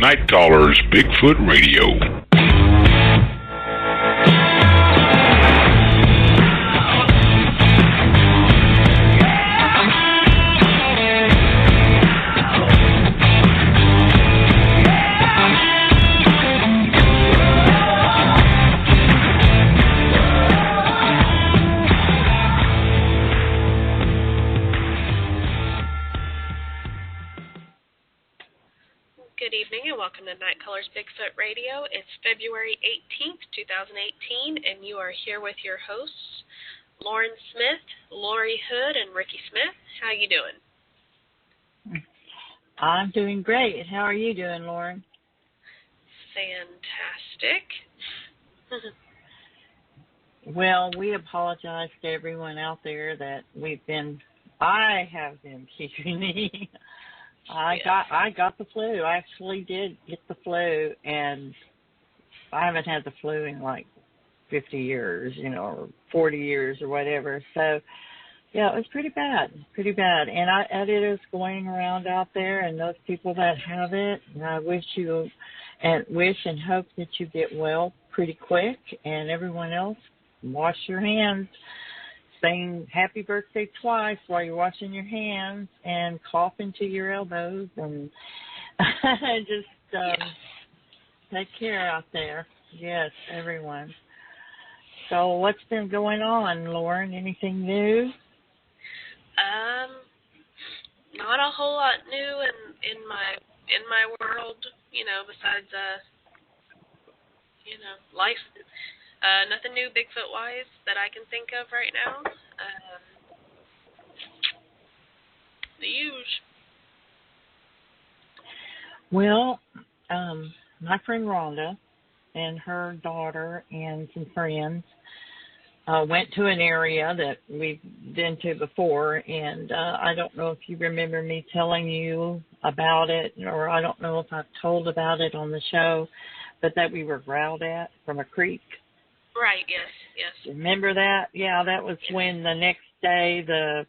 Night Callers Bigfoot Radio. Good evening and welcome to Night Callers Bigfoot Radio. It's February 18th, 2018, and you are here with your hosts, Lauren Smith, Lori Hood, and Ricky Smith. How you doing? I'm doing great. How are you doing, Lauren? Fantastic. Well, we apologize to everyone out there that I have been keeping me. I got the flu. I actually did get the flu, and I haven't had the flu in like 50 years, or 40 years or whatever. So, yeah, it was pretty bad. And it is going around out there, and those people that have it, and I wish and hope that you get well pretty quick. And everyone else, wash your hands. Saying happy birthday twice while you're washing your hands and cough into your elbows and just take care out there. Yes, everyone. So what's been going on, Lauren? Anything new? Not a whole lot new in my world, besides life. Nothing new Bigfoot-wise that I can think of right now. The usual. Well, my friend Rhonda and her daughter and some friends went to an area that we've been to before, and I don't know if you remember me telling you about it, or I don't know if I've told about it on the show, but that we were growled at from a creek. Right, yes. Remember that? Yeah, that was when the next day the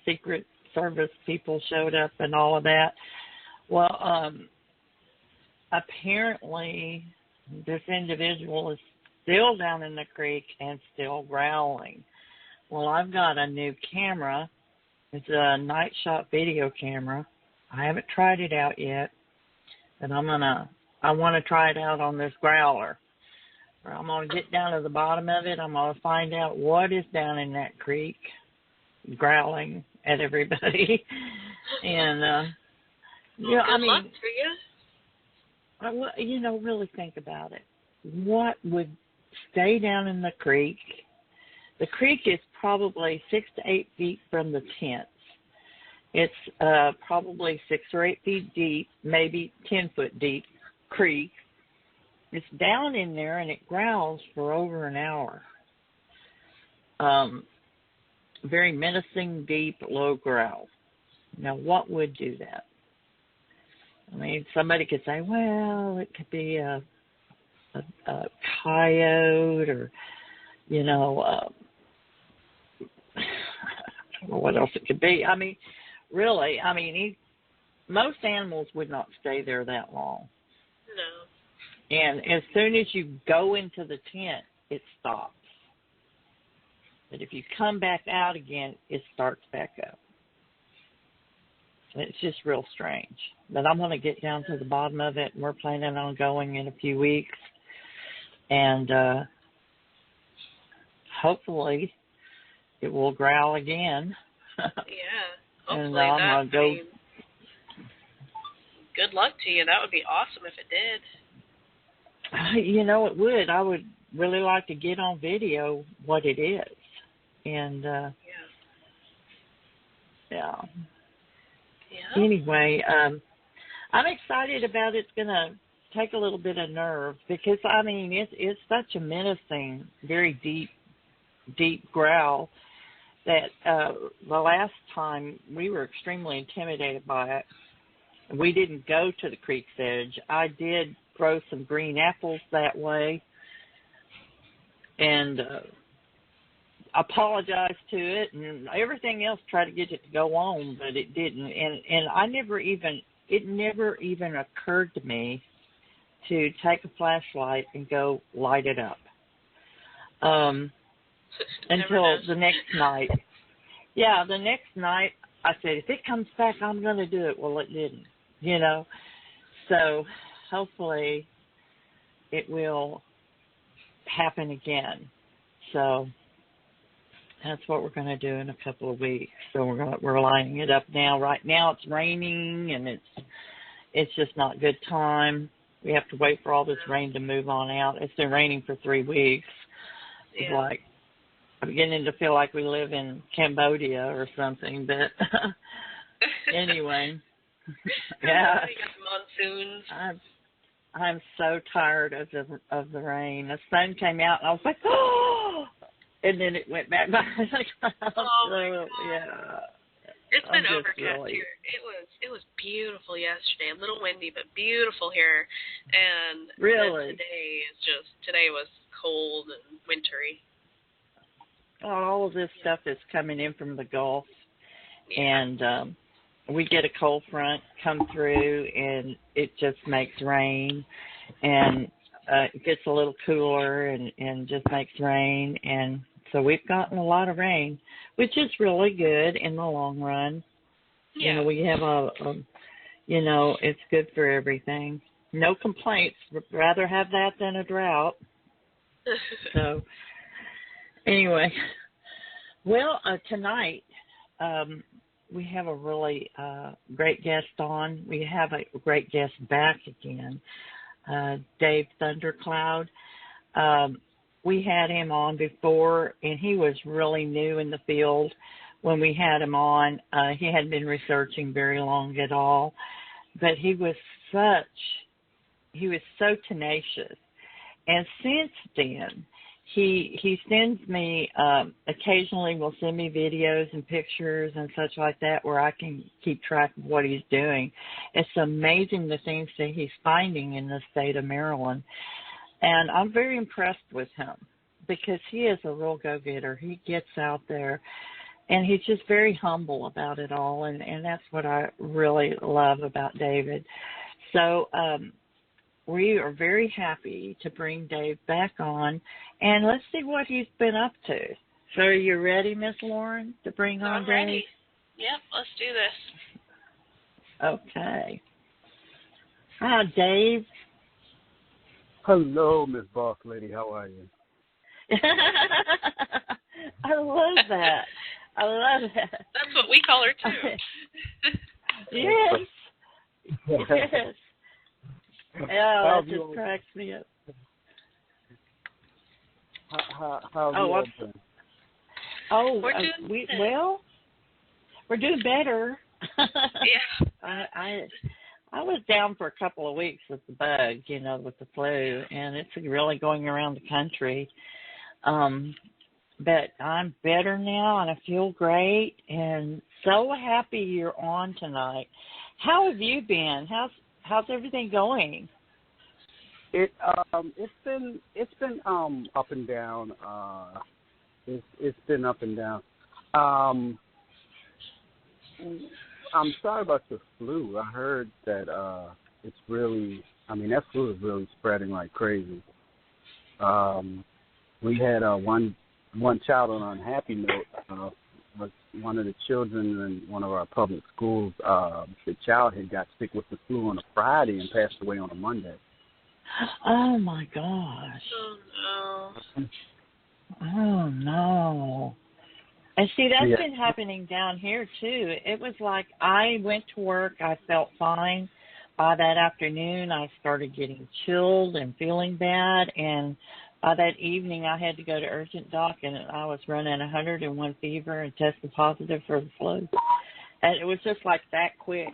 Secret Service people showed up and all of that. Well, apparently this individual is still down in the creek and still growling. Well, I've got a new camera. It's a night shot video camera. I haven't tried it out yet, but I want to try it out on this growler. I'm going to get down to the bottom of it. I'm going to find out what is down in that creek growling at everybody. And, good luck to you. Really think about it. What would stay down in the creek? The creek is probably 6 to 8 feet from the tents. It's probably 6 or 8 feet deep, maybe 10 foot deep creek. It's down in there, and it growls for over an hour. Very menacing, deep, low growl. Now, what would do that? I mean, somebody could say, well, it could be a coyote or, I don't know what else it could be. I mean, really, most animals would not stay there that long. No. And as soon as you go into the tent, it stops. But if you come back out again, it starts back up. It's just real strange. But I'm going to get down to the bottom of it, and we're planning on going in a few weeks. And hopefully it will growl again. Yeah, hopefully good luck to you. That would be awesome if it did. It would. I would really like to get on video what it is. And, yeah. Anyway, I'm excited about it's going to take a little bit of nerve because, it's such a menacing, very deep growl that the last time we were extremely intimidated by it. We didn't go to the creek's edge. I did throw some green apples that way and apologized to it and everything else, tried to get it to go on, but it didn't. And I never even it never even occurred to me to take a flashlight and go light it up. Until the next night. Yeah, the next night I said, if it comes back, I'm going to do it. Well, it didn't, you know. So hopefully it will happen again. So that's what we're going to do in a couple of weeks. So we're lining it up now. Right now it's raining, and it's just not good time. We have to wait for all this rain to move on out. It's been raining for 3 weeks. It's like I'm beginning to feel like we live in Cambodia or something. But anyway, yeah. Monsoons. I'm so tired of the rain. The sun came out, and I was like, oh, and then it went back by. Oh my God. Yeah. It's been overcast here. It was beautiful yesterday. A little windy, but beautiful here. And really, today was cold and wintry. All of this stuff is coming in from the Gulf, and we get a cold front come through, and it just makes rain, and it gets a little cooler, and just makes rain, and so we've gotten a lot of rain, which is really good in the long run. Yeah. You know, we have it's good for everything. No complaints. Would rather have that than a drought. So, anyway, well, tonight we have a really great guest on. We have a great guest back again, Dave Thundercloud. We had him on before, and he was really new in the field when we had him on. He hadn't been researching very long at all, but he was so tenacious. And since then, he sends me, occasionally will send me videos and pictures and such like that where I can keep track of what he's doing. It's amazing the things that he's finding in the state of Maryland. And I'm very impressed with him because he is a real go-getter. He gets out there, and he's just very humble about it all, and that's what I really love about David. So we are very happy to bring Dave back on, and let's see what he's been up to. So are you ready, Miss Lauren, to bring on Dave? I'm ready. Yep, let's do this. Okay. Hi, Dave. Hello, Miss Boss Lady. How are you? I love that. I love that. That's what we call her, too. Yes. Yes. Yeah, that just cracks me up. How are you doing? Oh, we're doing we're doing better. Yeah. I was down for a couple of weeks with the bug, with the flu, and it's really going around the country. But I'm better now, and I feel great, and so happy you're on tonight. How have you been? How's everything going? It's been up and down. It's been up and down. I'm sorry about the flu. I heard that it's really, that flu is really spreading like crazy. We had one child on an unhappy note. Was one of the children in one of our public schools. The child had got sick with the flu on a Friday and passed away on a Monday. Oh, my gosh. Oh, no. Oh, no. And see, that's been happening down here, too. It was like I went to work. I felt fine. By that afternoon, I started getting chilled and feeling bad. And by that evening, I had to go to urgent doc, and I was running 101 fever and tested positive for the flu. And it was just like that quick.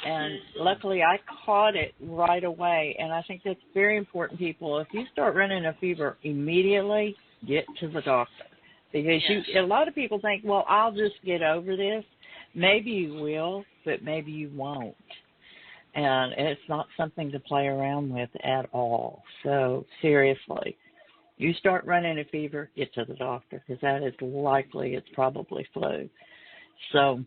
And luckily, I caught it right away. And I think that's very important, people. If you start running a fever immediately, get to the doctor. Because a lot of people think, well, I'll just get over this. Maybe you will, but maybe you won't. And it's not something to play around with at all. So seriously, you start running a fever, get to the doctor, because that is likely it's probably flu. So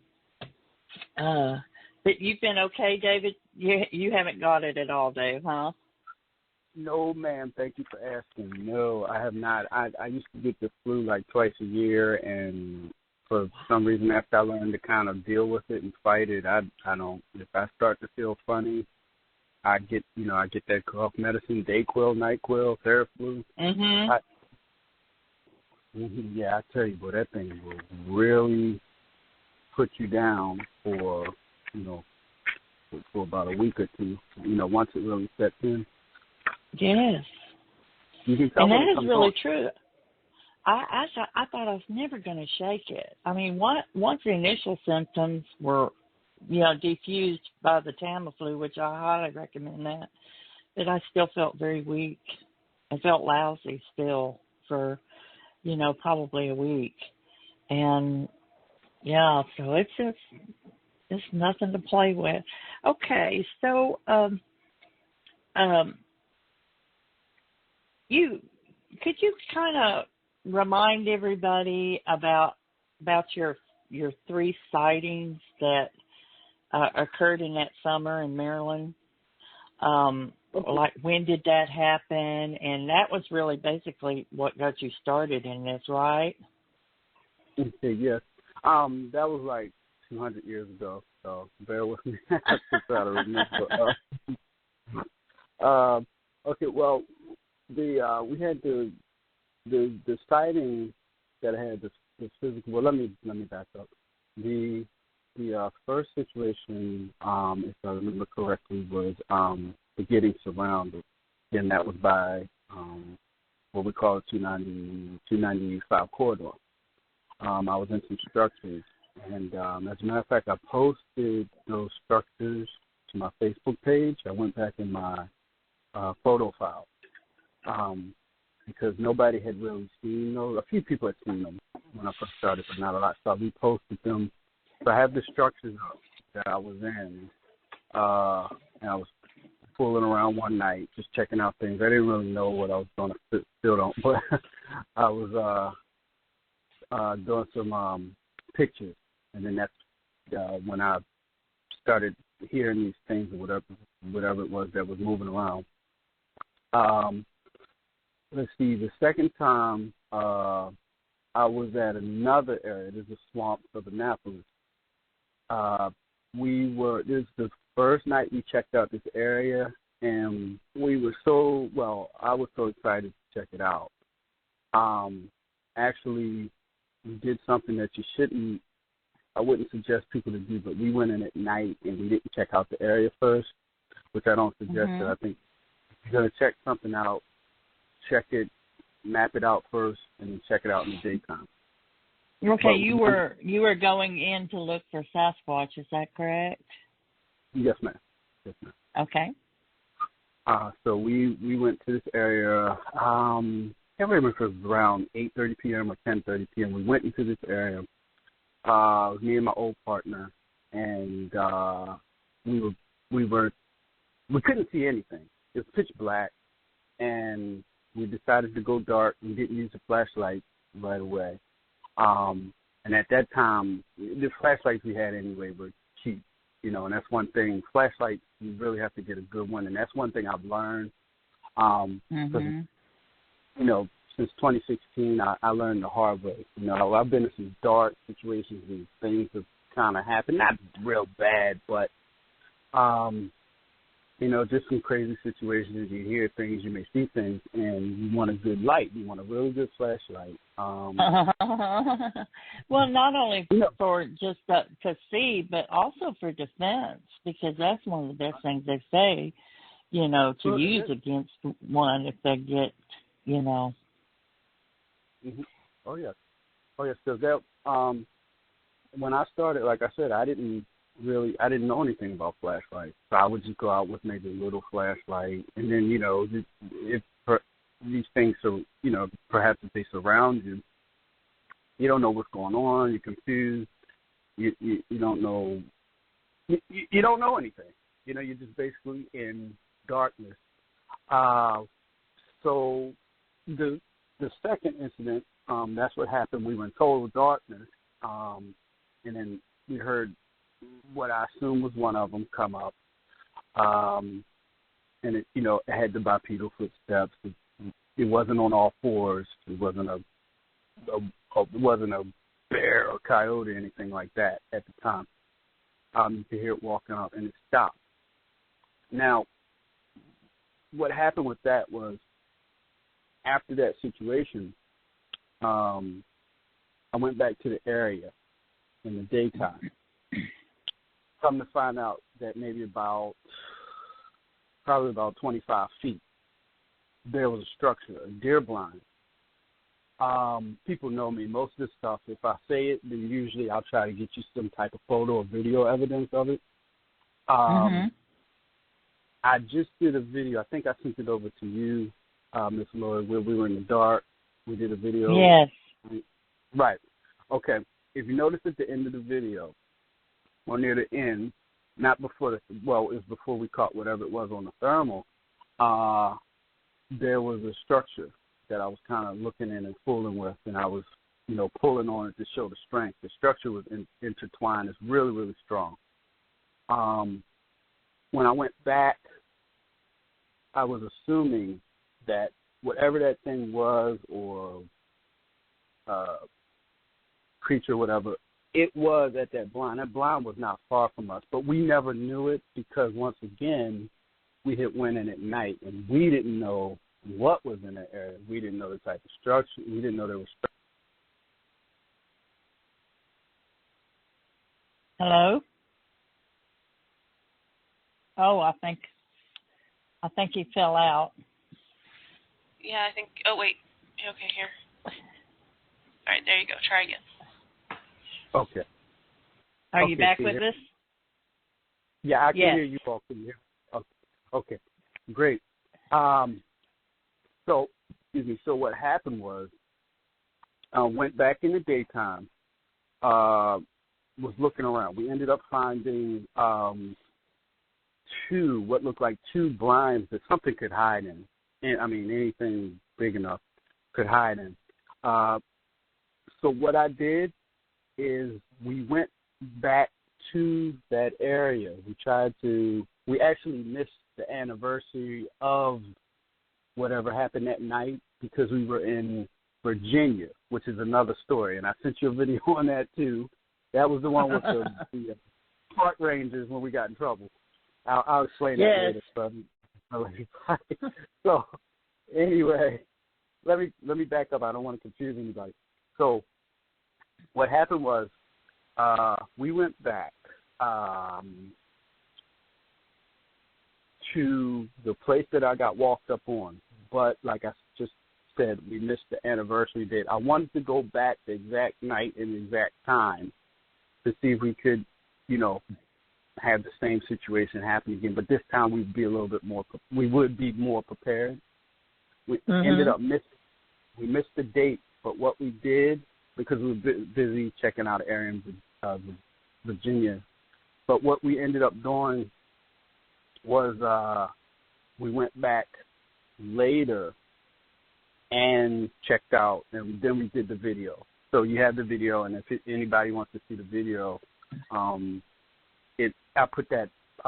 But you've been okay, David? You haven't got it at all, Dave, huh? No, ma'am. Thank you for asking. No, I have not. I used to get the flu like twice a year, and for some reason, after I learned to kind of deal with it and fight it, I don't. If I start to feel funny, I get that cough medicine, Dayquil, NyQuil, Theraflu. Yeah, I tell you, boy, that thing will really put you down for about a week or two. Once it really sets in. Yes. You can tell and when that it is comes really on. true. I thought I was never going to shake it. I mean, once the initial symptoms were, diffused by the Tamiflu, which I highly recommend that, but I still felt very weak. I felt lousy still for, probably a week. And, yeah, so it's nothing to play with. Okay, so could you kind of remind everybody about your 3 sightings that occurred in that summer in Maryland? Like, when did that happen? And that was really basically what got you started in this, right? Okay, yes. That was like 200 years ago, so bear with me. I have to try to remember. Okay, well, we had the sighting that had the physical. Well, let me back up. The first situation, if I remember correctly, was the getting surrounded, and that was by what we call a 295 corridor. I was in some structures, and as a matter of fact, I posted those structures to my Facebook page. I went back in my photo file because nobody had really seen those. A few people had seen them when I first started, but not a lot. So I reposted them. So I have the structures up that I was in, and I was fooling around one night, just checking out things. I didn't really know what I was going to, still don't, but I was doing some pictures, and then that's when I started hearing these things or whatever it was that was moving around. Let's see, the second time I was at another area. There's a swamp of Annapolis. This is the first night we checked out this area, and I was so excited to check it out. Actually, we did something that I wouldn't suggest people to do, but we went in at night and we didn't check out the area first, which I don't suggest. That I think if you're going to check something out, check it, map it out first, and then check it out in the daytime. Okay, but you were going in to look for Sasquatch, is that correct? Yes, ma'am. Okay. So we went to this area. I can't remember if it was around 8:30 p.m. or 10:30 p.m. We went into this area. It was me and my old partner, and we couldn't see anything. It was pitch black, and we decided to go dark. We didn't use a flashlight right away. And at that time, the flashlights we had anyway were cheap, and that's one thing. Flashlights, you really have to get a good one, and that's one thing I've learned. Since 2016, I learned the hard way. I've been in some dark situations and things have kind of happened. Not real bad, but, just some crazy situations. You hear things, you may see things, and you want a good light. You want a really good flashlight. Well, not only for just to see, but also for defense, because that's one of the best things they say, to use against one if they get, Mm-hmm. Oh yes. Because that when I started, like I said, I didn't know anything about flashlights. So I would just go out with maybe a little flashlight, and then if these things are perhaps if they surround you, you don't know what's going on. You're confused. You don't know. You don't know anything. You're just basically in darkness. So the second incident, that's what happened. We were in total darkness, and then we heard what I assume was one of them come up, and it, it had the bipedal footsteps. It wasn't on all fours. It wasn't a bear or coyote or anything like that at the time. You could hear it walking up, and it stopped. Now, what happened with that was, after that situation, I went back to the area in the daytime. Come to find out that maybe probably about 25 feet, there was a structure, a deer blind. People know me. Most of this stuff, if I say it, then usually I'll try to get you some type of photo or video evidence of it. I just did a video. I think I sent it over to you, Miss Lloyd, where we were in the dark. We did a video. Yes. Right. Okay. If you notice at the end of the video, or near the end, not before it was before we caught whatever it was on the thermal, there was a structure that I was kind of looking in and fooling with, and I was, pulling on it to show the strength. The structure was intertwined. It's really, really strong. When I went back, I was assuming that whatever that thing was, or creature, whatever, it was at that blind. That blind was not far from us, but we never knew it because, once again, we had went in at night, and we didn't know what was in that area. We didn't know the type of structure. We didn't know there was structure. Hello? Oh, I think he fell out. Yeah, I think. Oh, wait. Okay, here. All right, there you go. Try again. Okay. Are you back with us? Yeah, I can Yes. hear you all. Can you hear? Okay. Great. So, excuse me. So what happened was, I went back in the daytime. Was looking around. We ended up finding what looked like two blinds that something could hide in. And, anything big enough could hide in. So what I did is we went back to that area. We actually missed the anniversary of whatever happened that night because we were in Virginia, which is another story. And I sent you a video on that too. That was the one with the park rangers when we got in trouble. I'll explain that later. So anyway, let me back up. I don't want to confuse anybody. So what happened was we went back to the place that I got walked up on. But like I just said, we missed the anniversary date. I wanted to go back the exact night and the exact time to see if we could, have the same situation happen again. But this time we would be more prepared. We ended up we missed the date, but what we did, because we were busy checking out an area in Virginia, but what we ended up doing was we went back later and checked out, and then we did the video. So you have the video, and if anybody wants to see the video, I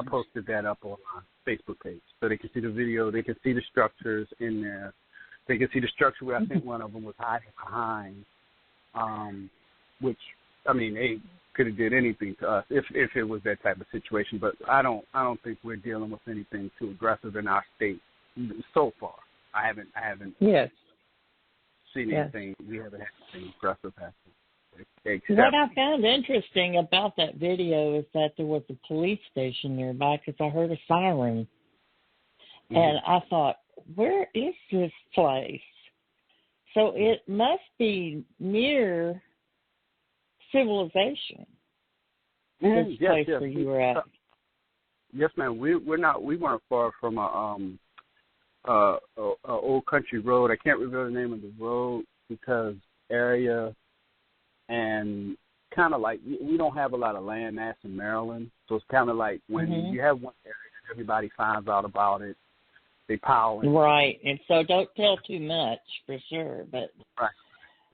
posted that up on my Facebook page, so they can see the video. They can see the structures in there. They can see the structure where I think one of them was hiding behind, which they could have did anything to us if it was that type of situation. But I don't think we're dealing with anything too aggressive in our state so far. I haven't seen anything. We haven't had anything aggressive happen. What I found interesting about that video is that there was a police station nearby because I heard a siren. And I thought, where is this place? So it must be near civilization, this place where you were at. Yes, ma'am. We weren't far from a old country road. I can't reveal the name of the road because area. And kind of like, we don't have a lot of land mass in Maryland, so it's kind of like when you have one area, everybody finds out about it, they pile in. Right, and so don't tell too much, for sure. But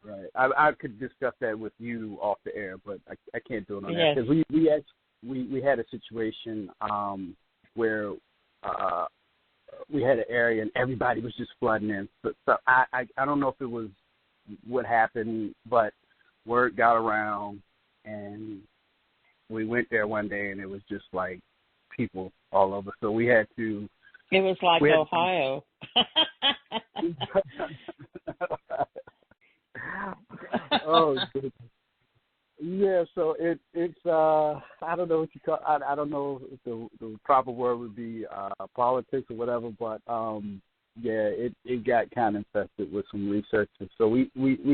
Right. I could discuss that with you off the air, but I can't do it on that because we we had a situation where we had an area and everybody was just flooding in. So I don't know if it was what happened, but word got around, and we went there one day, and it was just like people all over. So we had to. It was like Ohio. Oh, yeah. So it's I don't know what you call. I don't know if the proper word would be politics or whatever, but yeah, it got kind of infested with some researchers. So we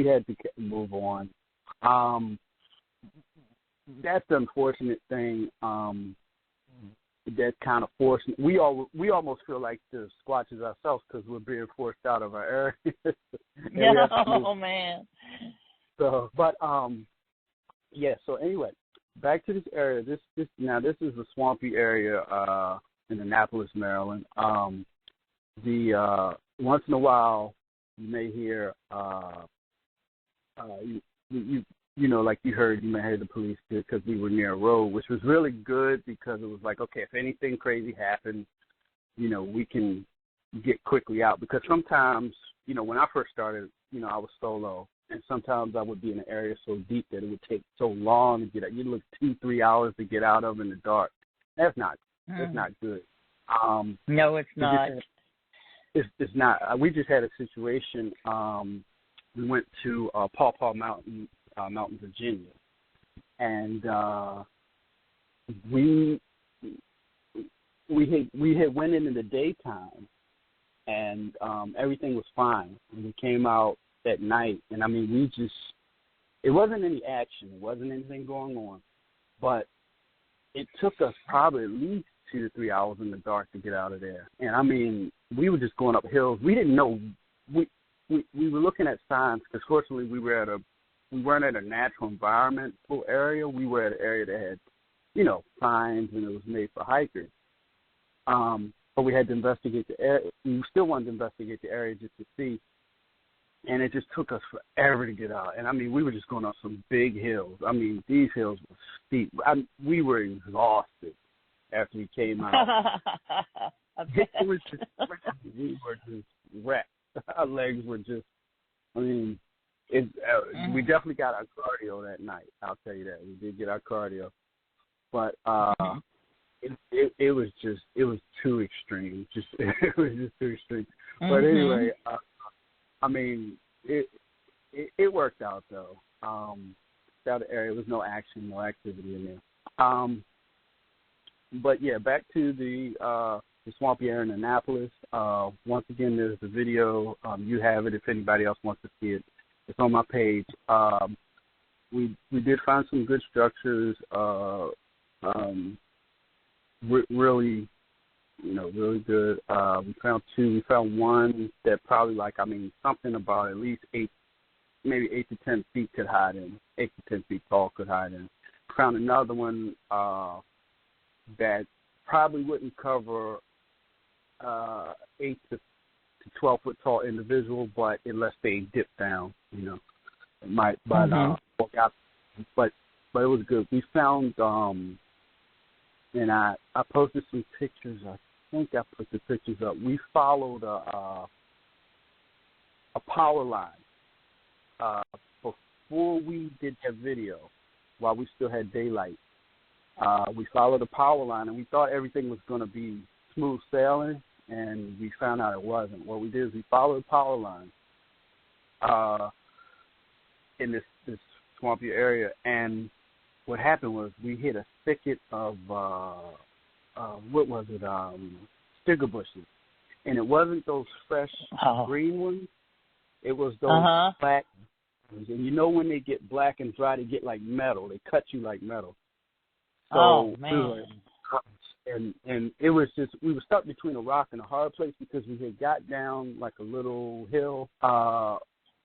had to move on. That's the unfortunate thing. That kind of forced. We almost feel like the Squatches ourselves because we're being forced out of our area. Oh man. So, but yeah. So anyway, back to this area. This is a swampy area in Annapolis, Maryland. Once in a while, you may hear you know, like you heard, you may hear the police because we were near a road, which was really good because it was like, okay, if anything crazy happened, you know, we can get quickly out. Because sometimes, you know, when I first started, you know, I was solo, and sometimes I would be in an area so deep that it would take so long to get out. You'd look 2-3 hours to get out of in the dark. That's not good. No, it's not. It's not. We just had a situation. We went to Paw Paw Mountain, Virginia, and we had went in the daytime, and everything was fine. And we came out at night, and I mean, it wasn't any action, it wasn't anything going on, but it took us probably at least 2 to 3 hours in the dark to get out of there. And I mean, we were just going up hills. We didn't know. We were looking at signs because fortunately we weren't at a natural environmental area. We were at an area that had, you know, signs, and it was made for hikers. But we had to investigate the area. We still wanted to investigate the area just to see. And it just took us forever to get out. And, I mean, we were just going up some big hills. I mean, these hills were steep. We were exhausted after we came out. It was just, we were just wrecked. Our legs were just, I mean, we definitely got our cardio that night. I'll tell you that. We did get our cardio. But it was too extreme. It was just too extreme. But anyway, I mean, it worked out though. That area was no action, no activity in there. But yeah, back to the swampy area in Annapolis. Once again, there's the video. You have it if anybody else wants to see it. It's on my page. We did find some good structures. Really, you know, really good. We found 2. We found one that probably something about at least 8 to 10 feet could hide in. 8 to 10 feet tall could hide in. Found another one that probably wouldn't cover 8 to 12 foot tall individual, but unless they dip down, you know, it might. But but it was good. We found and I posted some pictures. I think I put the pictures up. We followed a power line before we did that video, while we still had daylight. We followed the power line, and we thought everything was going to be smooth sailing, and we found out it wasn't. What we did is we followed the power line in this swampy area, and what happened was we hit a thicket of sticker bushes, and it wasn't those fresh green ones. It was those black ones, and you know when they get black and dry, they get like metal. They cut you like metal. So, man! And it was just, we were stuck between a rock and a hard place because we had got down like a little hill.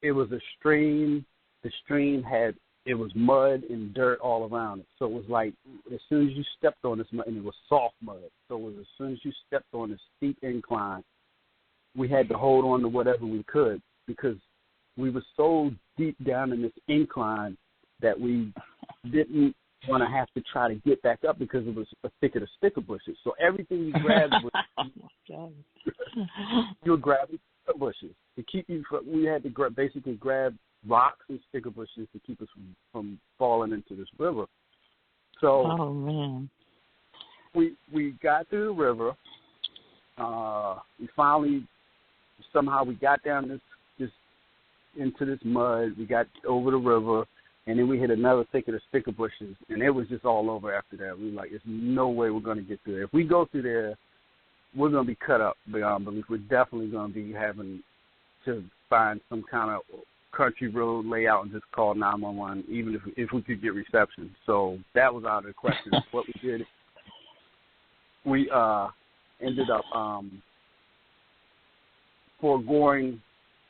It was a stream. The stream it was mud and dirt all around it. So it was like as soon as you stepped on this mud, and it was soft mud. So it was as soon as you stepped on this steep incline, we had to hold on to whatever we could because we were so deep down in this incline that we didn't going to have to try to get back up because it was a thicket of sticker bushes. So everything you grabbed was oh my God. you were grabbing sticker bushes to keep you from. We had to basically grab rocks and sticker bushes to keep us from falling into this river. So oh man, we got through the river. We finally somehow we got down this into this mud. We got over the river. And then we hit another thicket of sticker bushes, and it was just all over after that. We were like, there's no way we're going to get through there. If we go through there, we're going to be cut up beyond belief. We're definitely going to be having to find some kind of country road layout and just call 911, even if we could get reception. So that was out of the question. What we did, we ended up foregoing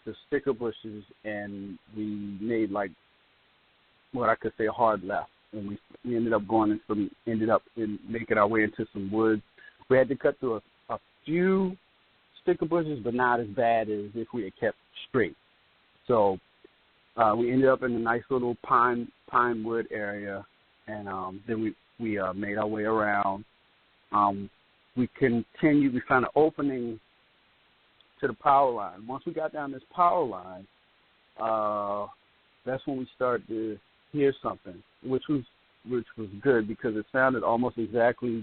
the sticker bushes, and we made like what I could say a hard left, and we ended up making our way into some woods. We had to cut through a few sticker bushes, but not as bad as if we had kept straight. So we ended up in a nice little pine wood area, and then we made our way around. We continued. We found an opening to the power line. Once we got down this power line, that's when we started to hear something, which was good because it sounded almost exactly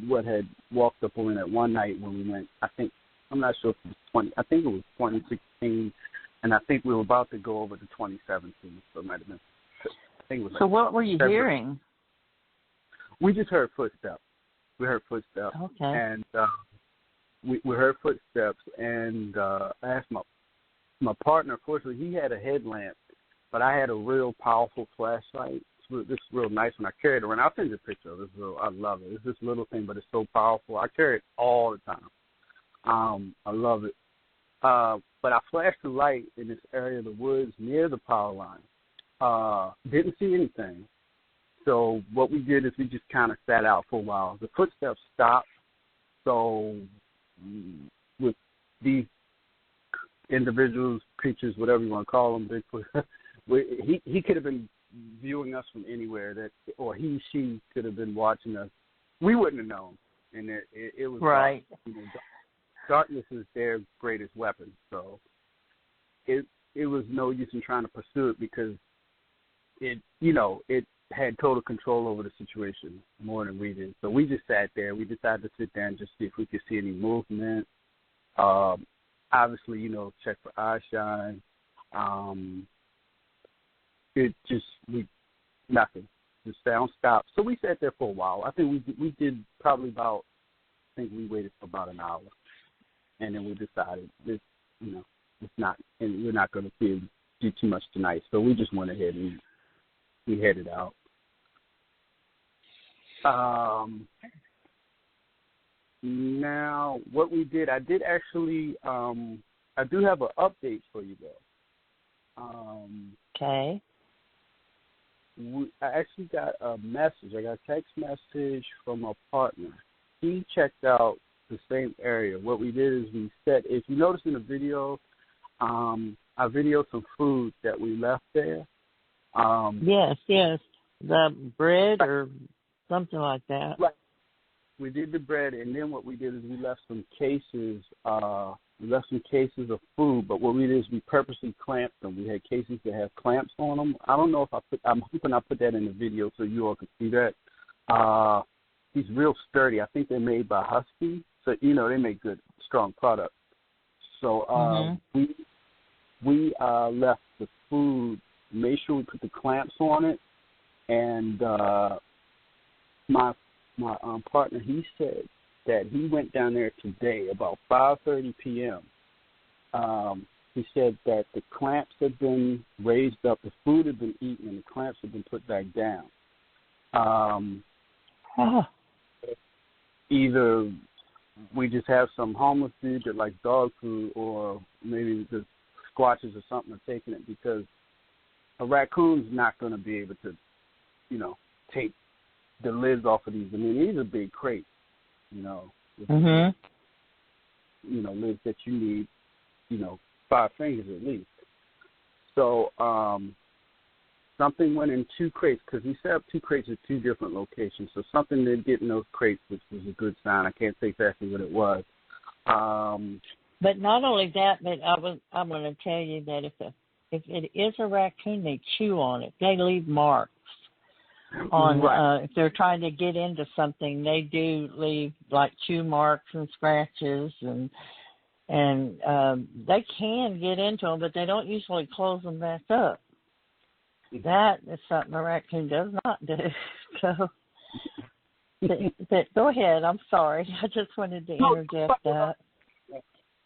what had walked up on that one night when we went. I'm not sure if it was I think it was 2016, and I think we were about to go over to 2017. So it might have been. I think it was. So what were you hearing? We just heard footsteps. We heard footsteps. Okay. And we heard footsteps, and I asked my partner. Fortunately, he had a headlamp. But I had a real powerful flashlight. This real nice one. I carry it around. I'll send you a picture of this. I love it. It's this little thing, but it's so powerful. I carry it all the time. I love it. But I flashed the light in this area of the woods near the power line. Didn't see anything. So what we did is we just kind of sat out for a while. The footsteps stopped. So with these individuals, creatures, whatever you want to call them, Bigfoot, he could have been viewing us from anywhere, or she could have been watching us. We wouldn't have known, and it was right. Darkness is their greatest weapon, so it was no use in trying to pursue it because it had total control over the situation more than we did. So we just sat there. We decided to sit there and just see if we could see any movement. Obviously, check for eye shine. Nothing. The sound stopped. So we sat there for a while. I think we did probably we waited for about an hour, and then we decided it's not, and we're not going to do too much tonight. So we just went ahead and we headed out. Now, what we did, I did actually, I do have an update for you though. Okay. I actually got a message. I got a text message from a partner. He checked out the same area. What we did is we said, if you notice in the video, I videoed some food that we left there. Yes. The bread or something like that. Right. We did the bread, and then what we did is we left some cases. We left some cases of food, but what we did is we purposely clamped them. We had cases that have clamps on them. I don't know if I'm hoping I put that in the video so you all can see that. He's real sturdy. I think they're made by Husky, so they make good, strong products. So we left the food, made sure we put the clamps on it, and my partner, he said that he went down there today about 5:30 p.m. He said that the clamps had been raised up, the food had been eaten, and the clamps had been put back down. Either we just have some homeless dude that likes dog food, or maybe the squatches or something are taking it, because a raccoon's not going to be able to, take the lids off of these. I mean, these are big crates, with, lids that you need, 5 fingers at least. So something went in 2 crates, because we set up 2 crates at 2 different locations. So something did get in those crates, which was a good sign. I can't say exactly what it was. But not only that, but I'm going to tell you that if it is a raccoon, they chew on it. They leave marks on. Right. If they're trying to get into something, they do leave like chew marks and scratches, and they can get into them, but they don't usually close them back up. That is something a raccoon does not do. So, but go ahead. I'm sorry. I just wanted to interject that.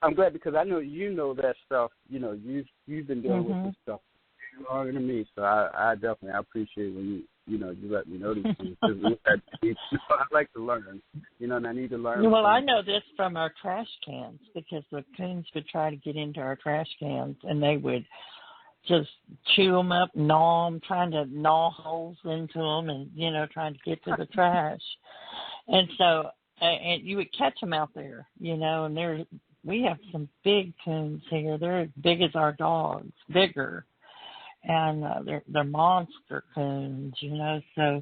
I'm glad, because I know you know that stuff. You know, you've been dealing with this stuff longer than me. So I definitely appreciate when you let me know these things. I like to learn. You know, and I need to learn. Well, I know this from our trash cans, because the coons would try to get into our trash cans, and they would just chew them up, gnaw them, trying to gnaw holes into them, and trying to get to the trash. And so, and you would catch them out there, and we have some big coons here. They're as big as our dogs, bigger, and they're monster coons, So,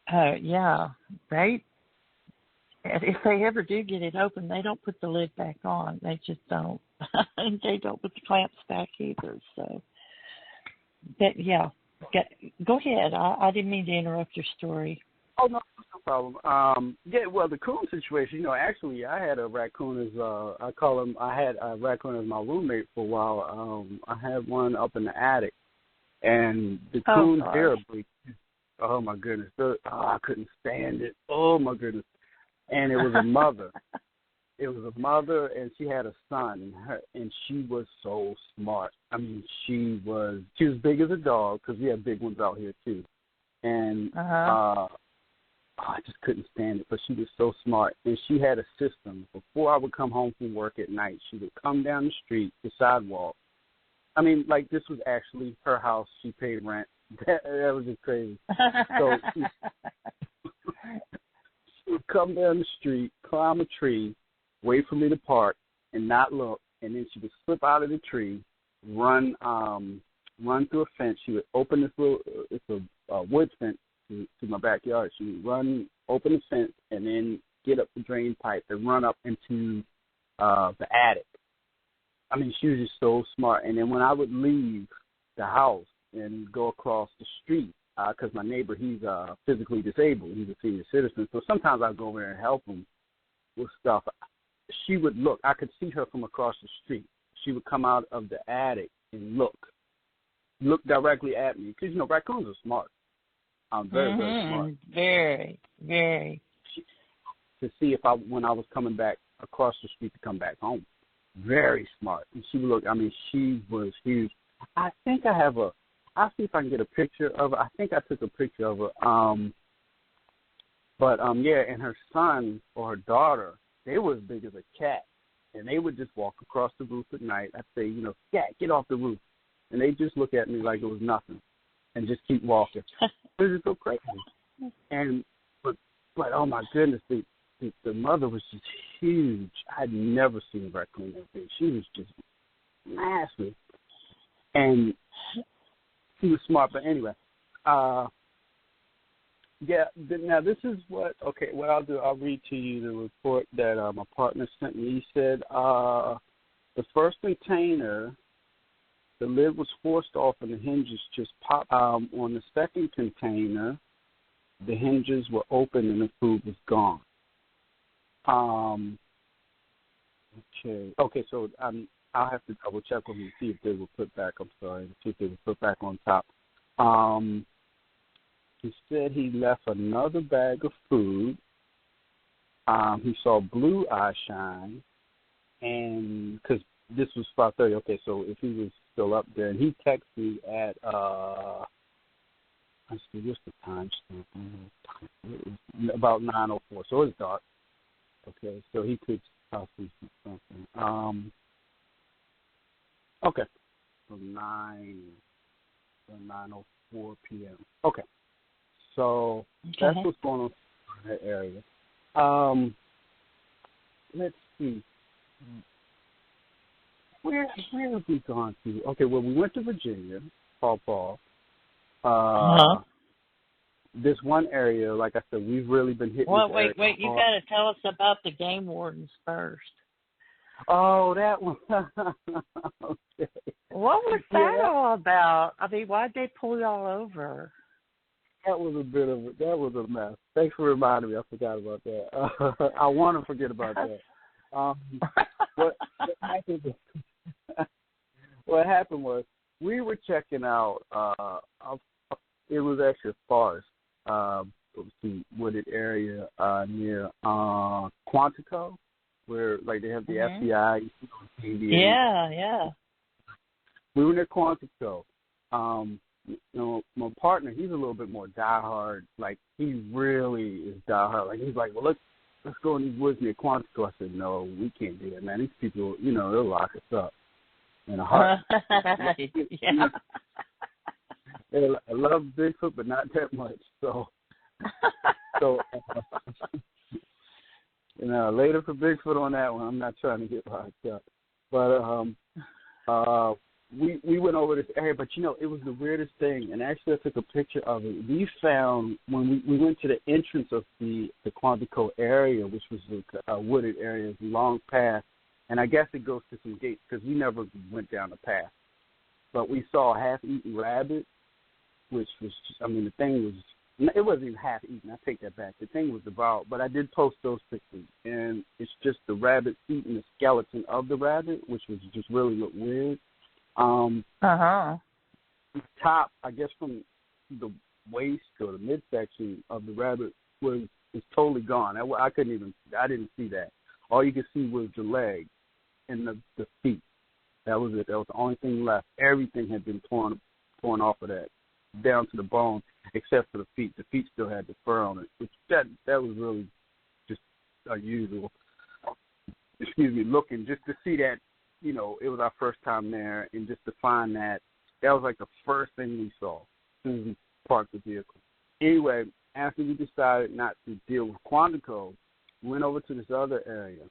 yeah, right. If they ever do get it open, they don't put the lid back on. They just don't. And they don't put the clamps back either. So, but yeah, go ahead. I didn't mean to interrupt your story. Oh, no problem. Yeah, well, the coon situation, actually, I had a raccoon as, I had a raccoon as my roommate for a while. I had one up in the attic, and the coon terribly, oh my goodness, I couldn't stand it. Oh my goodness. And it was a mother. It was a mother, and she had a son, and she was so smart. I mean, she was big as a dog, because we have big ones out here too. And I just couldn't stand it, but she was so smart. And she had a system. Before I would come home from work at night, she would come down the street, the sidewalk. I mean, like, this was actually her house. She paid rent. That was just crazy. So she would come down the street, climb a tree, wait for me to park, and not look. And then she would slip out of the tree, run through a fence. She would open this it's a wood fence to my backyard. She would open the fence, and then get up the drain pipe and run up into the attic. I mean, she was just so smart. And then when I would leave the house and go across the street, because my neighbor, he's physically disabled. He's a senior citizen. So sometimes I'd go over there and help him with stuff. She would look. I could see her from across the street. She would come out of the attic and look directly at me. Because, raccoons are smart. Very, very smart. Very, very. To see when I was coming back across the street to come back home. Very smart. And she would look. I mean, she was huge. I think I'll see if I can get a picture of her. I think I took a picture of her. Yeah, and her son or her daughter, they were as big as a cat. And they would just walk across the roof at night. I'd say, cat, get off the roof. And they just look at me like it was nothing and just keep walking. It was just so crazy. And, but oh my goodness, the mother was just huge. I'd never seen a raccoon that big. She was just massive. And she was smart, but anyway. Yeah, now this is what I'll do. I'll read to you the report that my partner sent me. He said the first container, the lid was forced off and the hinges just popped. On the second container, the hinges were open and the food was gone. Okay, so I'll have to double check with him and see if they were put back. See if they were put back on top. He said he left another bag of food. He saw blue eye shine, and because this was 5:30. Okay, so if he was still up there, and he texted me at let's see, what's the time stamp? About 9:04. So it's dark. Okay, so he could possibly see something. Okay, so 9:04 p.m. Okay, so that's what's going on in that area. Let's see. Where have we gone to? Okay, well, we went to Virginia, Paul. This one area, like I said, we've really been hitting. Well, this wait, area you hard. got to tell us about the game wardens first. Oh, that one. Okay. What was that all about? I mean, why'd they pull y'all over? That was a mess. Thanks for reminding me. I forgot about that. I want to forget about that. What happened? What happened was we were checking out. It was actually a forest, the wooded area near Quantico, where like they have the FBI. Yeah. We were near Quantico. My partner, he's a little bit more diehard. Like, he really is diehard. Like, he's like, well, let's go in these woods near Quantico. I said, no, we can't do that, man. These people, they'll lock us up in a heart. Yeah. I love Bigfoot, but not that much. So later for Bigfoot on that one. I'm not trying to get locked up. But we went over this area, but it was the weirdest thing. And actually, I took a picture of it. We found when we went to the entrance of the Quantico area, which was a wooded area, long path, and I guess it goes to some gates because we never went down the path. But we saw a half-eaten rabbit, which was, the thing was. It wasn't even half eaten. I take that back. The thing was devoured, but I did post those pictures, and it's just the rabbit eating the skeleton of the rabbit, which was just really look weird. The top, I guess, from the waist or the midsection of the rabbit was totally gone. I didn't see that. All you could see was the leg and the feet. That was it. That was the only thing left. Everything had been torn off of that, down to the bone, except for the feet. The feet still had the fur on it, which that was really just unusual. Excuse me, looking just to see that, it was our first time there, and just to find that was like the first thing we saw as soon as we parked the vehicle. Anyway, after we decided not to deal with Quantico, we went over to this other area.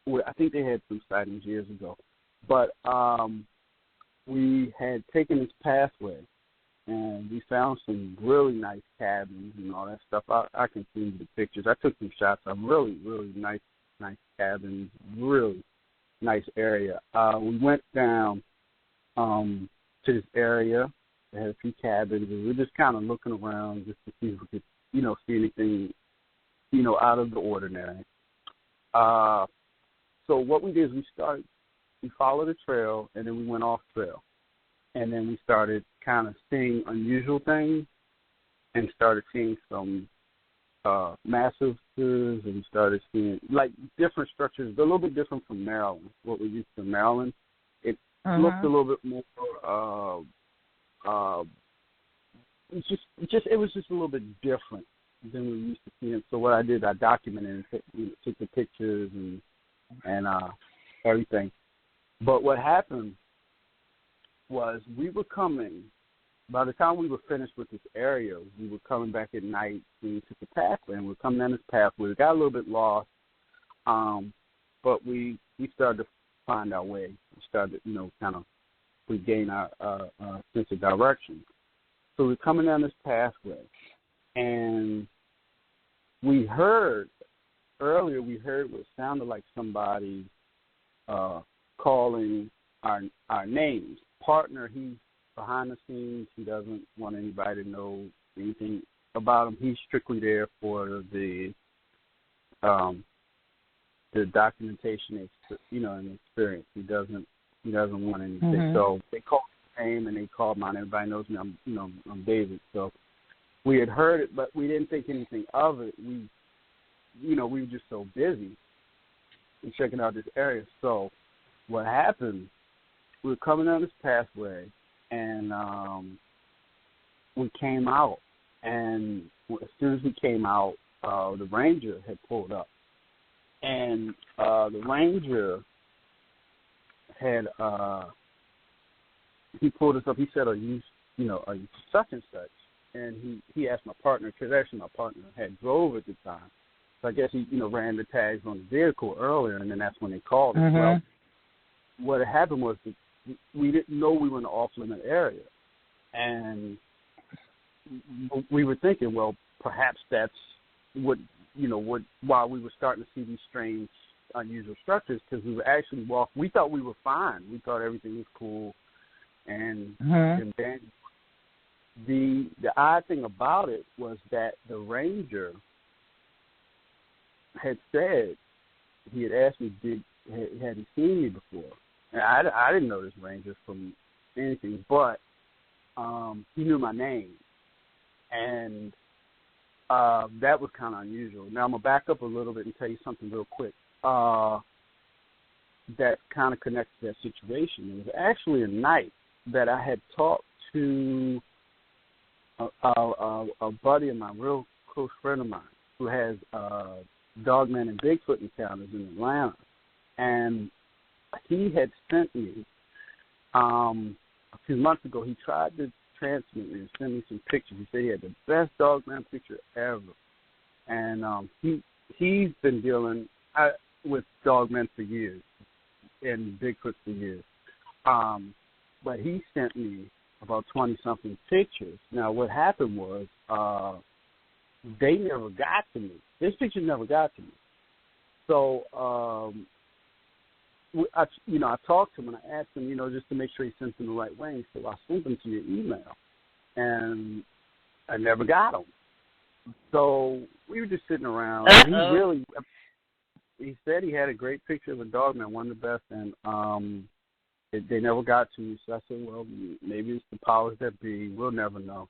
Where I think they had some sightings years ago, but we had taken this pathway, and we found some really nice cabins and all that stuff. I can send you the pictures. I took some shots of really, really nice cabins, really nice area. We went down to this area. They had a few cabins, and we were just kind of looking around just to see if we could, see anything, out of the ordinary. So what we did is we followed the trail, and then we went off trail. And then we started kind of seeing unusual things and started seeing some massive spheres, and we started seeing, like, different structures. They're a little bit different from Maryland, what we used to Maryland. It looked a little bit more, it was just a little bit different than we used to seeing. So what I did, I documented and took the pictures and everything. But what happened was we were coming, by the time we were finished with this area, we were coming back at night, and we took the pathway, and we were coming down this pathway. We got a little bit lost, but we started to find our way. We started to, kind of regain our sense of direction. So we're coming down this pathway, and we heard what sounded like somebody calling our names. Partner, he's behind the scenes. He doesn't want anybody to know anything about him. He's strictly there for the documentation, and experience. He doesn't want anything. So they called his name and they called mine. Everybody knows me. I'm David. So we had heard it, but we didn't think anything of it. We were just so busy in checking out this area. So what happened? We were coming down this pathway, and we came out. And as soon as we came out, the ranger had pulled up. And the ranger had he pulled us up. He said, are you such and such? And he asked my partner, because actually my partner had drove at the time. So I guess he, ran the tags on the vehicle earlier, and then that's when they called us. Well, what had happened was we didn't know we were in the off-limit area. And we were thinking, well, perhaps that's what, why we were starting to see these strange, unusual structures, because we were actually we thought we were fine. We thought everything was cool. And, and then the odd thing about it was that the ranger had said, he had asked me, had he seen me before? And I didn't know this ranger from anything, but he knew my name. And that was kind of unusual. Now, I'm going to back up a little bit and tell you something real quick that kind of connects to that situation. It was actually a night that I had talked to a buddy of mine, real close friend of mine, who has Dogman and Bigfoot encounters in Atlanta. And he had sent me, a few months ago, he tried to transmit me and send me some pictures. He said he had the best Dogman picture ever. And he's been dealing with Dogmen for years and Bigfoot for years. But he sent me about 20-something pictures. Now, what happened was they never got to me. This picture never got to me. So, I talked to him and I asked him, just to make sure he sent them the right way. He said, well, I sent them to your email. And I never got them. So we were just sitting around. He said he had a great picture of a Dogman, one of the best, and they never got to me. So I said, well, maybe it's the powers that be. We'll never know.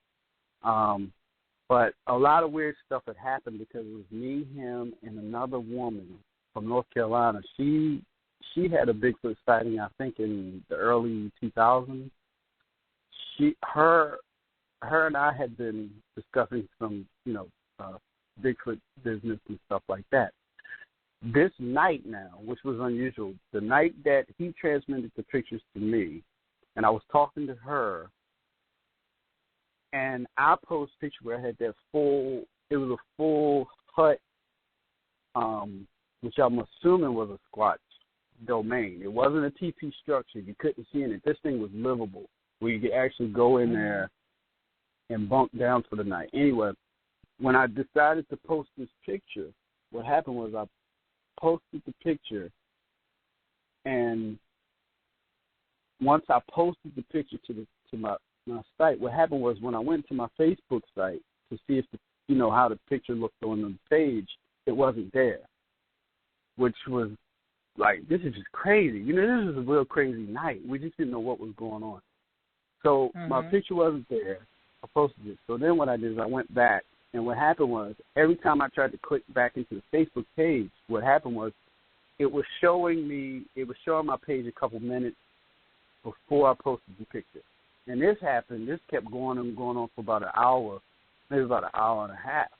But a lot of weird stuff had happened because it was me, him, and another woman from North Carolina. She had a Bigfoot sighting, I think, in the early 2000s. Her and I had been discussing some, Bigfoot business and stuff like that. This night now, which was unusual, the night that he transmitted the pictures to me, and I was talking to her, and I posted a picture where I had it was a full hut, which I'm assuming was a squat domain. It wasn't a TP structure. You couldn't see in it. This thing was livable, where you could actually go in there and bunk down for the night. Anyway, when I decided to post this picture, what happened was I posted the picture, and once I posted the picture to my site, what happened was when I went to my Facebook site to see if how the picture looked on the page, it wasn't there, which was like, this is just crazy. This is a real crazy night. We just didn't know what was going on. So my picture wasn't there. I posted it. So then what I did is I went back, and what happened was every time I tried to click back into the Facebook page, what happened was it was showing my page a couple minutes before I posted the picture. And this kept going on for about an hour, maybe about an hour and a half.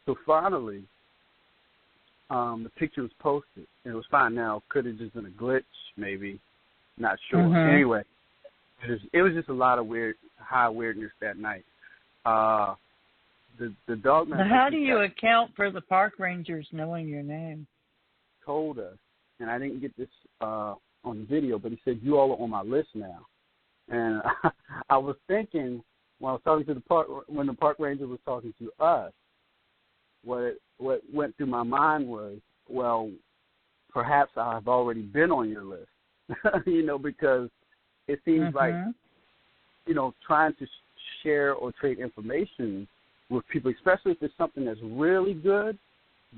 So finally, the picture was posted, and it was fine. Now, could have just been a glitch, maybe, not sure. Anyway, it was just a lot of high weirdness that night. The Dogman. Now, how do you account for the park rangers knowing your name? Told us, and I didn't get this on the video, but he said, you all are on my list now. And I was thinking, when I was talking to when the park ranger was talking to us, what went through my mind was, well, perhaps I've already been on your list, because it seems like, trying to share or trade information with people, especially if it's something that's really good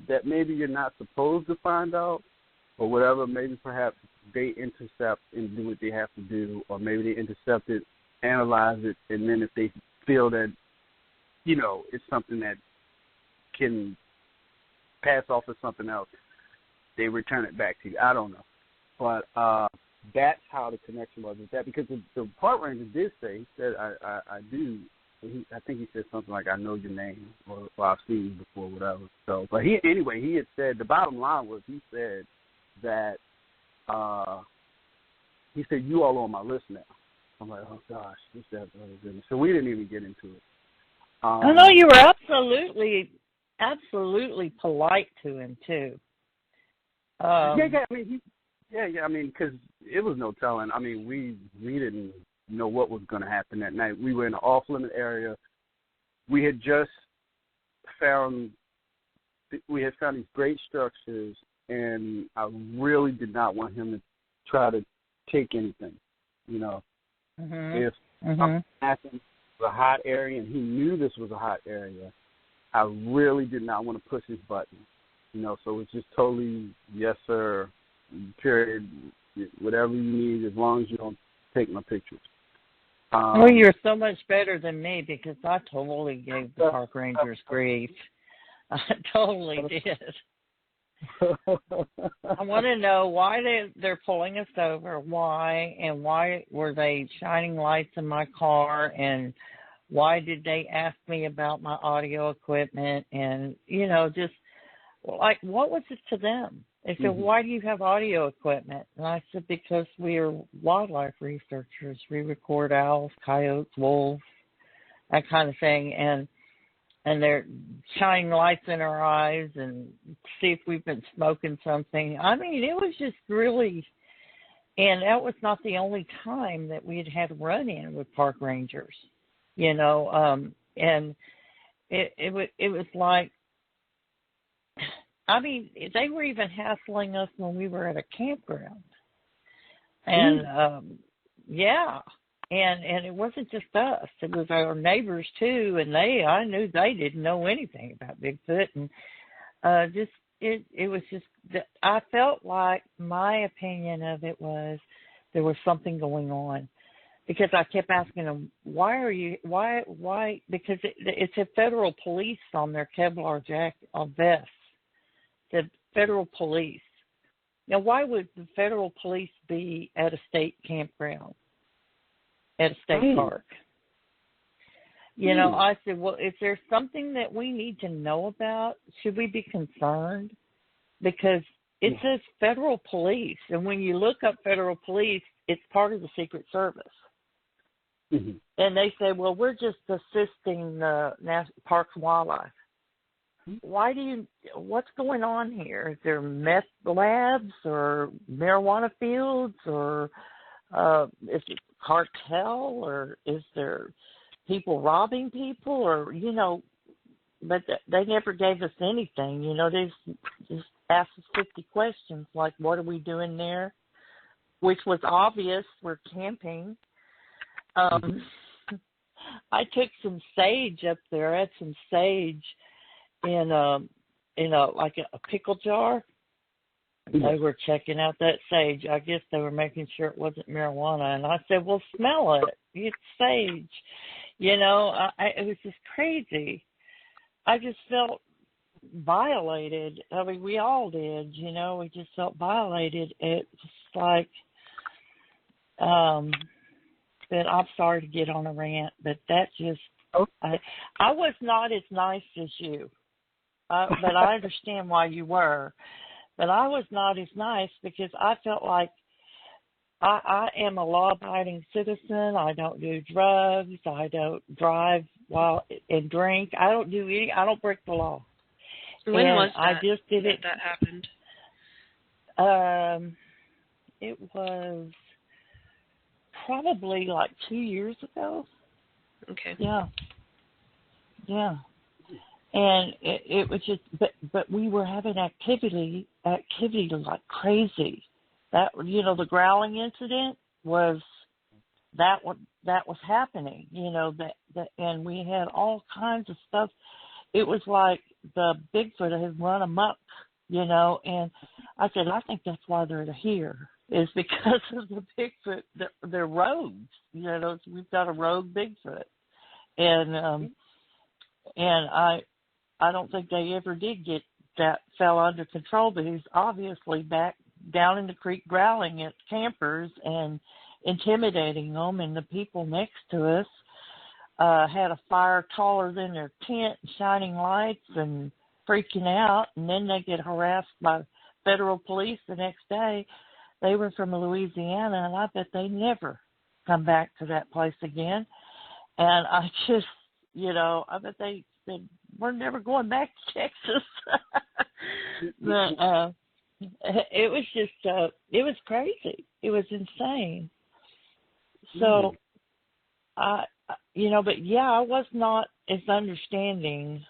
that maybe you're not supposed to find out or whatever, maybe perhaps they intercept and do what they have to do, or maybe they intercept it, analyze it, and then if they feel that, it's something that can pass off as something else, they return it back to you. I don't know. But that's how the connection was with that, because the park ranger did say that I do. I think he said something like, I know your name, or I've seen you before, whatever. So, but he had said, the bottom line was, he said that, he said, you all on my list now. I'm like, oh gosh, this, that, other goodness. So we didn't even get into it. I know you were absolutely polite to him too. I mean, because it was no telling. I mean, we didn't know what was going to happen that night. We were in an off-limit area. We had just found these great structures, and I really did not want him to try to take anything. You know, if something happened, it was a hot area, and he knew this was a hot area, I really did not want to push his button. You know, so it's just totally yes, sir, period, whatever you need, as long as you don't take my pictures. Well, you're so much better than me because I totally gave the park rangers grief. I totally did. I want to know why they're pulling us over, why, and why were they shining lights in my car, and why did they ask me about my audio equipment, and, you know, just, like, what was it to them? They said, why do you have audio equipment? And I said, because we are wildlife researchers. We record owls, coyotes, wolves, that kind of thing. And they're shining lights in our eyes and see if we've been smoking something. I mean, it was just really, and that was not the only time that we had a run-in with park rangers, you know. And it was like, I mean, they were even hassling us when we were at a campground. And, yeah. And it wasn't just us. It was our neighbors, too. And I knew they didn't know anything about Bigfoot. And it was just, I felt like my opinion of it was there was something going on. Because I kept asking them, why? Because it said federal police on their Kevlar jacket, on vests. The federal police. Now, why would the federal police be at a state campground, at a state park? You know, I said, well, is there something that we need to know about? Should we be concerned? Because it says federal police, and when you look up federal police, it's part of the Secret Service. And they say, well, we're just assisting the Parks and Wildlife. What's going on here? Is there meth labs or marijuana fields, or is it cartel, or is there people robbing people, or, you know, but they never gave us anything. You know, they just asked us 50 questions, like, what are we doing there? Which was obvious, we're camping. I took some sage up there. I had some sage in a pickle jar. They were checking out that sage. I guess they were making sure it wasn't marijuana. And I said, well, smell it. It's sage. You know, it was just crazy. I just felt violated. I mean, we all did, you know. We just felt violated. It's like, but I'm sorry to get on a rant, but that just, I was not as nice as you. But I understand why you were. But I was not as nice because I felt like I am a law-abiding citizen. I don't do drugs. I don't drive and drink. I don't break the law. When was that? I just did it. That happened? It was probably like 2 years ago. Okay. Yeah. And it was just, but we were having activity like crazy. That, you know, the growling incident was happening. You know, that, and we had all kinds of stuff. It was like the Bigfoot had run amok, you know. And I said, I think that's why they're here, is because of the Bigfoot. They're rogues, you know. We've got a rogue Bigfoot, and I don't think they ever did get that fell under control, but he's obviously back down in the creek growling at campers and intimidating them, and the people next to us had a fire taller than their tent, shining lights and freaking out, and then they get harassed by federal police the next day. They were from Louisiana, and I bet they never come back to that place again. And I just, you know, I bet they said, we're never going back to Texas. But it was just, it was crazy. It was insane. So but yeah, I was not as understanding.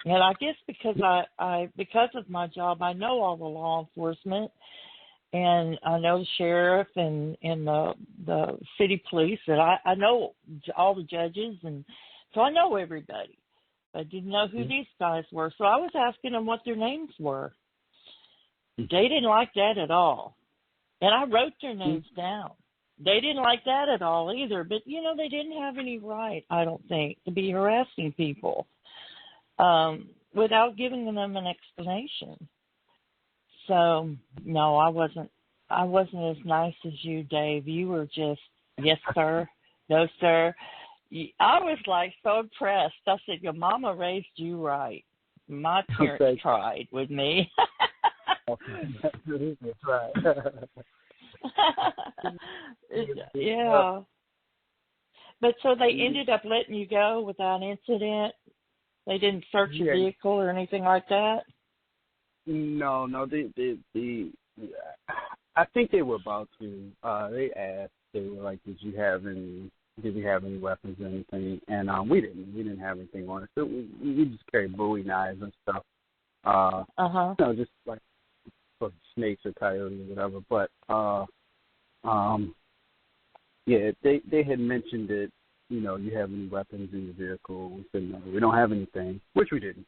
And I guess because because of my job, I know all the law enforcement, and I know the sheriff and the city police, that I know all the judges, and so I know everybody. I didn't know who these guys were, so I was asking them what their names were. They didn't like that at all, and I wrote their names down. They didn't like that at all either, but, they didn't have any right, I don't think, to be harassing people without giving them an explanation. So, no, I wasn't as nice as you, Dave. You were just, yes, sir, no, sir. I was, so impressed. I said, your mama raised you right. My parents tried with me. That's right. Yeah. But so they ended up letting you go without incident? They didn't search your vehicle or anything like that? No. I think they were about to. They asked. They were like, "Did you have any weapons or anything?" And we didn't. We didn't have anything on us. So we just carried Bowie knives and stuff. Just like for snakes or coyotes or whatever. But they had mentioned it. You have any weapons in your vehicle? We said no, we don't have anything, which we didn't.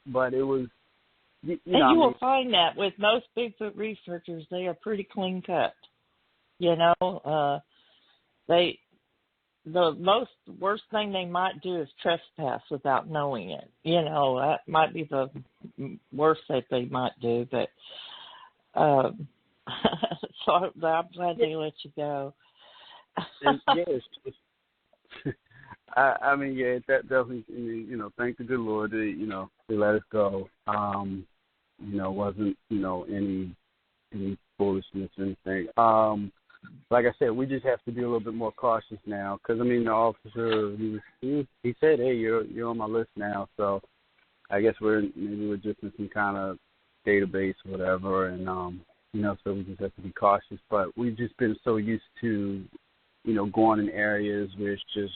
But it was. You will find that with most Bigfoot researchers, they are pretty clean cut. The worst thing they might do is trespass without knowing it. That might be the worst that they might do. But so I'm glad they let you go. That definitely. Thank the good Lord. They let us go. Wasn't any foolishness or anything. Like I said, we just have to be a little bit more cautious now. Because the officer, he said, "Hey, you're on my list now." So I guess we're just in some kind of database or whatever, and so we just have to be cautious. But we've just been so used to, going in areas where it's just,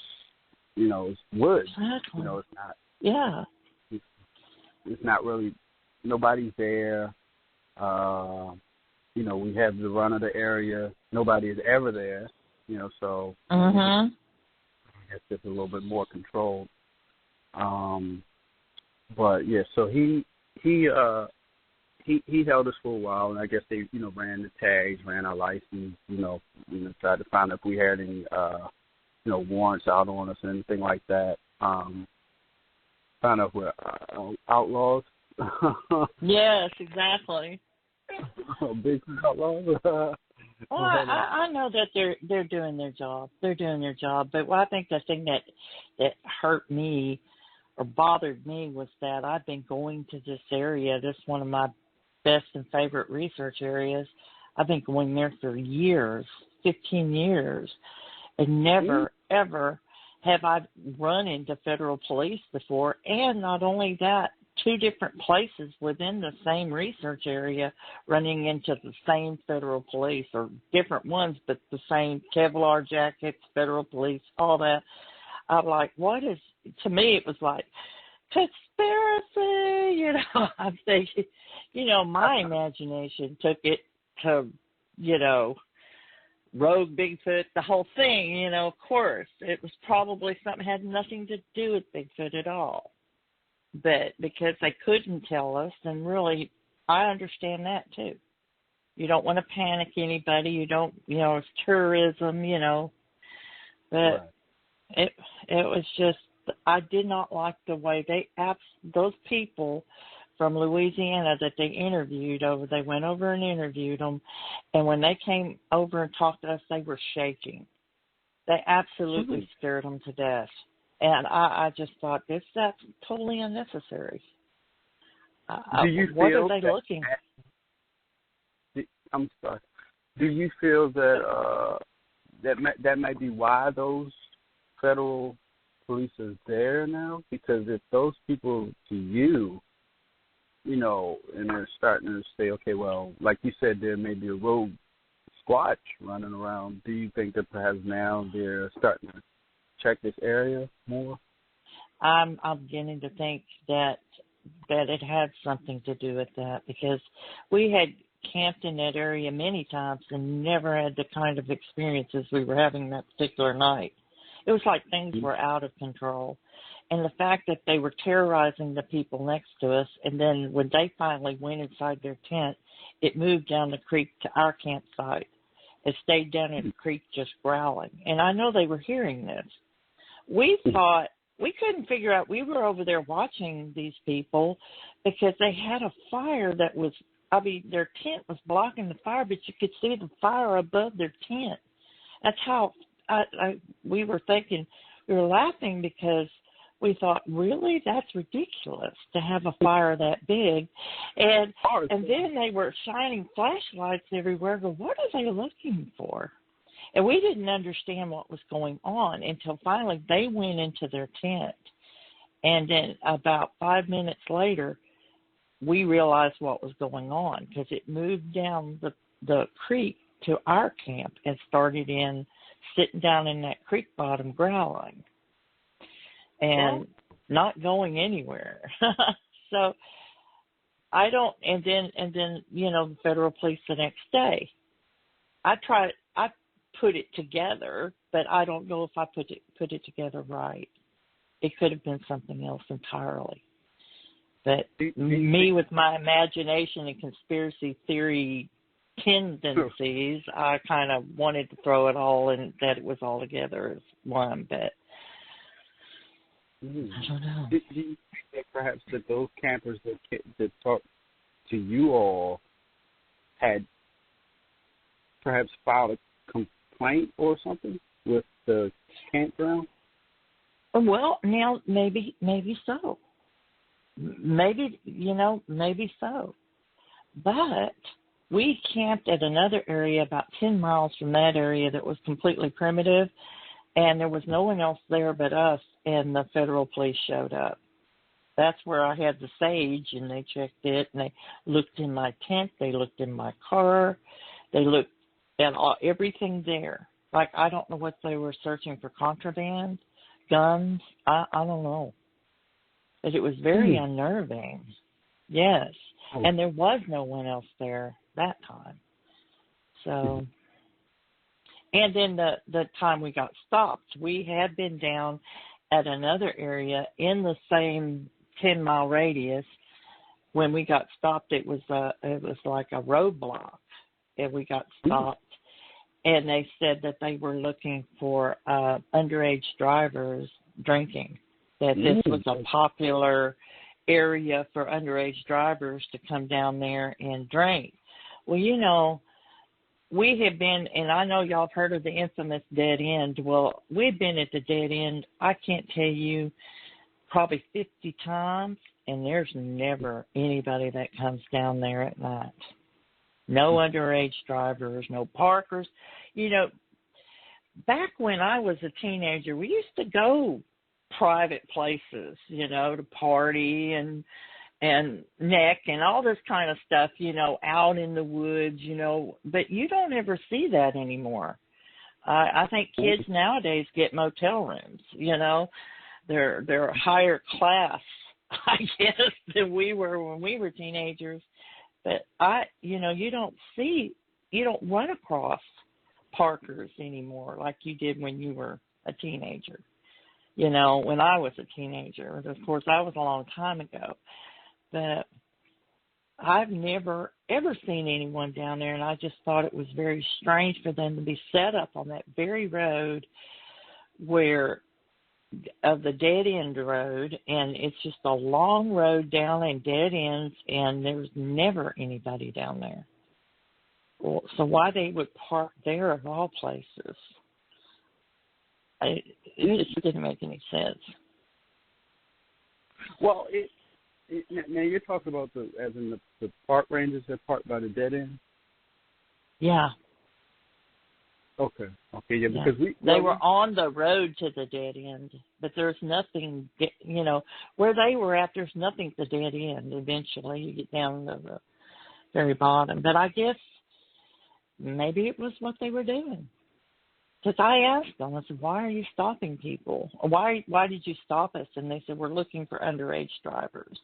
it's woods. Exactly. It's not. Yeah. It's not really. Nobody's there. We have the run of the area. Nobody is ever there. So it's just a little bit more controlled. But yeah, so he held us for a while, and I guess they ran the tags, ran our license, tried to find out if we had any warrants out on us or anything like that. Found out we're outlaws. Yes, exactly. Big outlaws. Well, I know that they're doing their job. They're doing their job. But I think the thing that hurt me or bothered me was that I've been going to this area. This is one of my best and favorite research areas. I've been going there for years, 15 years, and never, ever have I run into federal police before. And not only that, 2 different places within the same research area running into the same federal police, or different ones, but the same Kevlar jackets, federal police, all that. I'm like, to me it was like, conspiracy, I'm thinking, my imagination took it to, rogue Bigfoot, the whole thing, of course. It was probably something had nothing to do with Bigfoot at all. But because they couldn't tell us, then really, I understand that too. You don't want to panic anybody. You don't, it's tourism, But right. it was just, I did not like the way those people from Louisiana that they interviewed they went over and interviewed them, and when they came over and talked to us, they were shaking. They absolutely scared them to death. And I just thought, that's totally unnecessary. Do you what feel are they looking at? I'm sorry. Do you feel that that might be why those federal police are there now? Because if those people to you, and they're starting to say, okay, well, like you said, there may be a rogue Squatch running around. Do you think that perhaps now they're starting to check this area more? I'm beginning to think that it had something to do with that, because we had camped in that area many times and never had the kind of experiences we were having that particular night. It was like things were out of control. And the fact that they were terrorizing the people next to us, and then when they finally went inside their tent, it moved down the creek to our campsite. It stayed down in the creek just growling. And I know they were hearing this. We thought, we couldn't figure out, we were over there watching these people because they had a fire that was, their tent was blocking the fire, but you could see the fire above their tent. That's how we were thinking. We were laughing because we thought, really, that's ridiculous to have a fire that big. And then they were shining flashlights everywhere. But what are they looking for? And we didn't understand what was going on until finally they went into their tent. And then about 5 minutes later, we realized what was going on, because it moved down the creek to our camp and started sitting down in that creek bottom growling and not going anywhere. So I don't, and then, the federal police the next day. I put it together, but I don't know if I put it together right. It could have been something else entirely. But me, with my imagination and conspiracy theory tendencies, I kind of wanted to throw it all in, that it was all together as one, but I don't know. Do you think that perhaps that those campers that talked to you all had perhaps filed a complaint or something with the campground? Well, now maybe so. Maybe so. But we camped at another area about 10 miles from that area that was completely primitive, and there was no one else there but us, and the federal police showed up. That's where I had the sage, and they checked it, and they looked in my tent, they looked in my car, they looked at everything there. Like, I don't know what they were searching for, contraband, guns, I don't know. But it was very unnerving. Yes. Oh. And there was no one else there that time. So, and then the time we got stopped, we had been down at another area in the same 10-mile radius. When we got stopped, it was like a roadblock, and we got stopped. And they said that they were looking for underage drivers drinking, that this was a popular area for underage drivers to come down there and drink. Well, we have been, and I know y'all have heard of the infamous dead end. Well, we've been at the dead end, I can't tell you, probably 50 times, and there's never anybody that comes down there at night. No underage drivers, no parkers. Back when I was a teenager, we used to go private places, to party and neck and all this kind of stuff, out in the woods, but you don't ever see that anymore. I think kids nowadays get motel rooms, they're a higher class, I guess, than we were when we were teenagers. But you don't run across parkers anymore like you did when you were a teenager. When I was a teenager. Of course, that was a long time ago. But I've never, ever seen anyone down there, and I just thought it was very strange for them to be set up on that very road of the dead end road, and it's just a long road down and dead ends, and there's never anybody down there. Well, so why they would park there of all places? It just didn't make any sense. Well, now you're talking about the park rangers that park by the dead end? Yeah. Okay, yeah, because they were on the road to the dead end, but there's nothing, where they were at, there's nothing at the dead end. Eventually, you get down to the very bottom. But I guess maybe it was what they were doing. Because I asked them, I said, why are you stopping people? Why did you stop us? And they said, we're looking for underage drivers.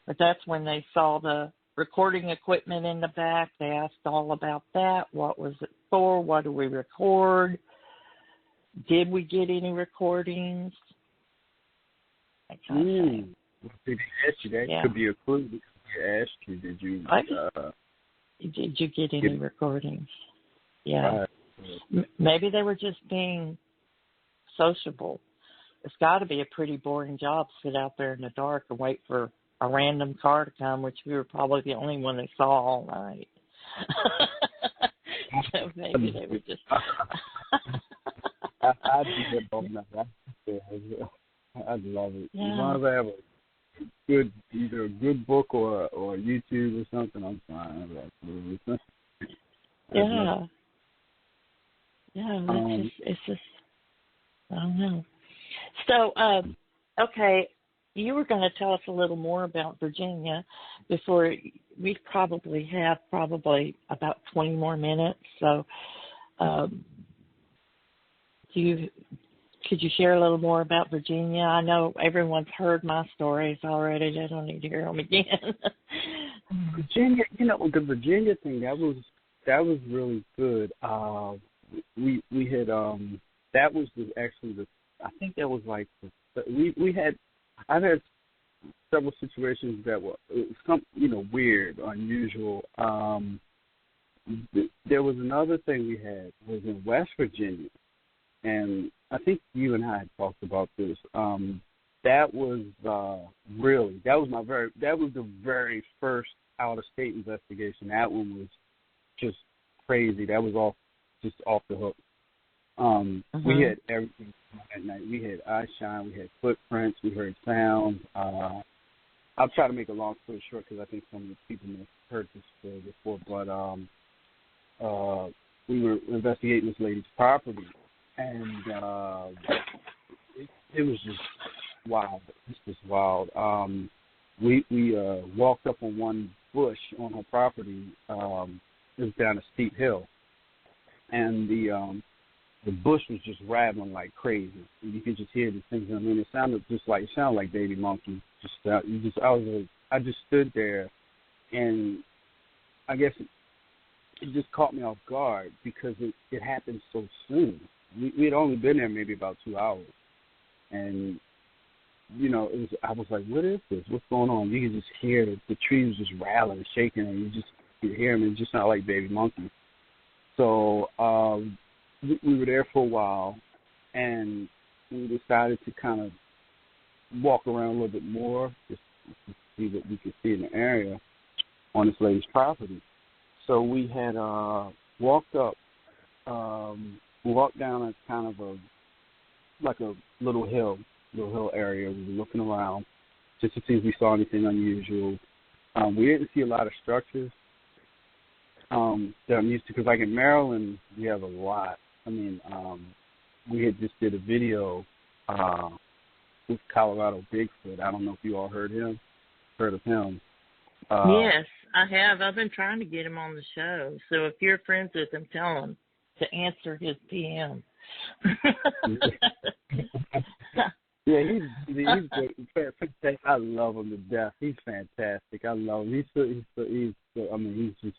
But that's when they saw the recording equipment in the back. They asked all about that. What was it for? What do we record? Did we get any recordings? That kind of thing. Well, did they ask you that? Yeah. Could be a clue because they asked you, did you get any recordings? Yeah. Maybe they were just being sociable. It's got to be a pretty boring job to sit out there in the dark and wait for a random car to come, which we were probably the only one they saw all night. So maybe they were just... I'd do that all night. I'd love it. Yeah. As long as I have either a good book or YouTube or something, I'm fine. Absolutely. Yeah. Yeah, it's just, I don't know. So, okay, you were going to tell us a little more about Virginia before we probably have about 20 more minutes. So, could you share a little more about Virginia? I know everyone's heard my stories already. I don't need to hear them again. Virginia, the Virginia thing, that was really good. We had that was I think that was like I've had several situations that were weird, unusual. There was another thing we had was in West Virginia, and I think you and I had talked about this. That was the very first out of state investigation. That one was just crazy. That was off the hook. We had everything at night. We had eye shine, we had footprints, we heard sounds. I'll try to make a long story short because I think some of the people may have heard this story before, but we were investigating this lady's property, and it was just wild. It's just wild. We walked up on one bush on her property. It was down a steep hill, and the bush was just rattling like crazy. And you could just hear the things. I mean, it sounded like baby monkeys. I just stood there, and I guess it just caught me off guard because it happened so soon. We had only been there maybe about 2 hours, and I was like, what is this? What's going on? You could just hear the trees just rattling and shaking, and you just could hear them. It just sounded like baby monkeys. So we were there for a while, and we decided to kind of walk around a little bit more just to see what we could see in the area on this lady's property. So we had walked down a kind of a little hill area. We were looking around just to see if we saw anything unusual. We didn't see a lot of structures that I'm used to, because like in Maryland, we have a lot. I mean, we had just did a video with Colorado Bigfoot. I don't know if you all heard of him. Yes, I have. I've been trying to get him on the show. So if you're friends with him, tell him to answer his PM. Yeah, he's fantastic. I love him to death. He's fantastic. I love him. He's just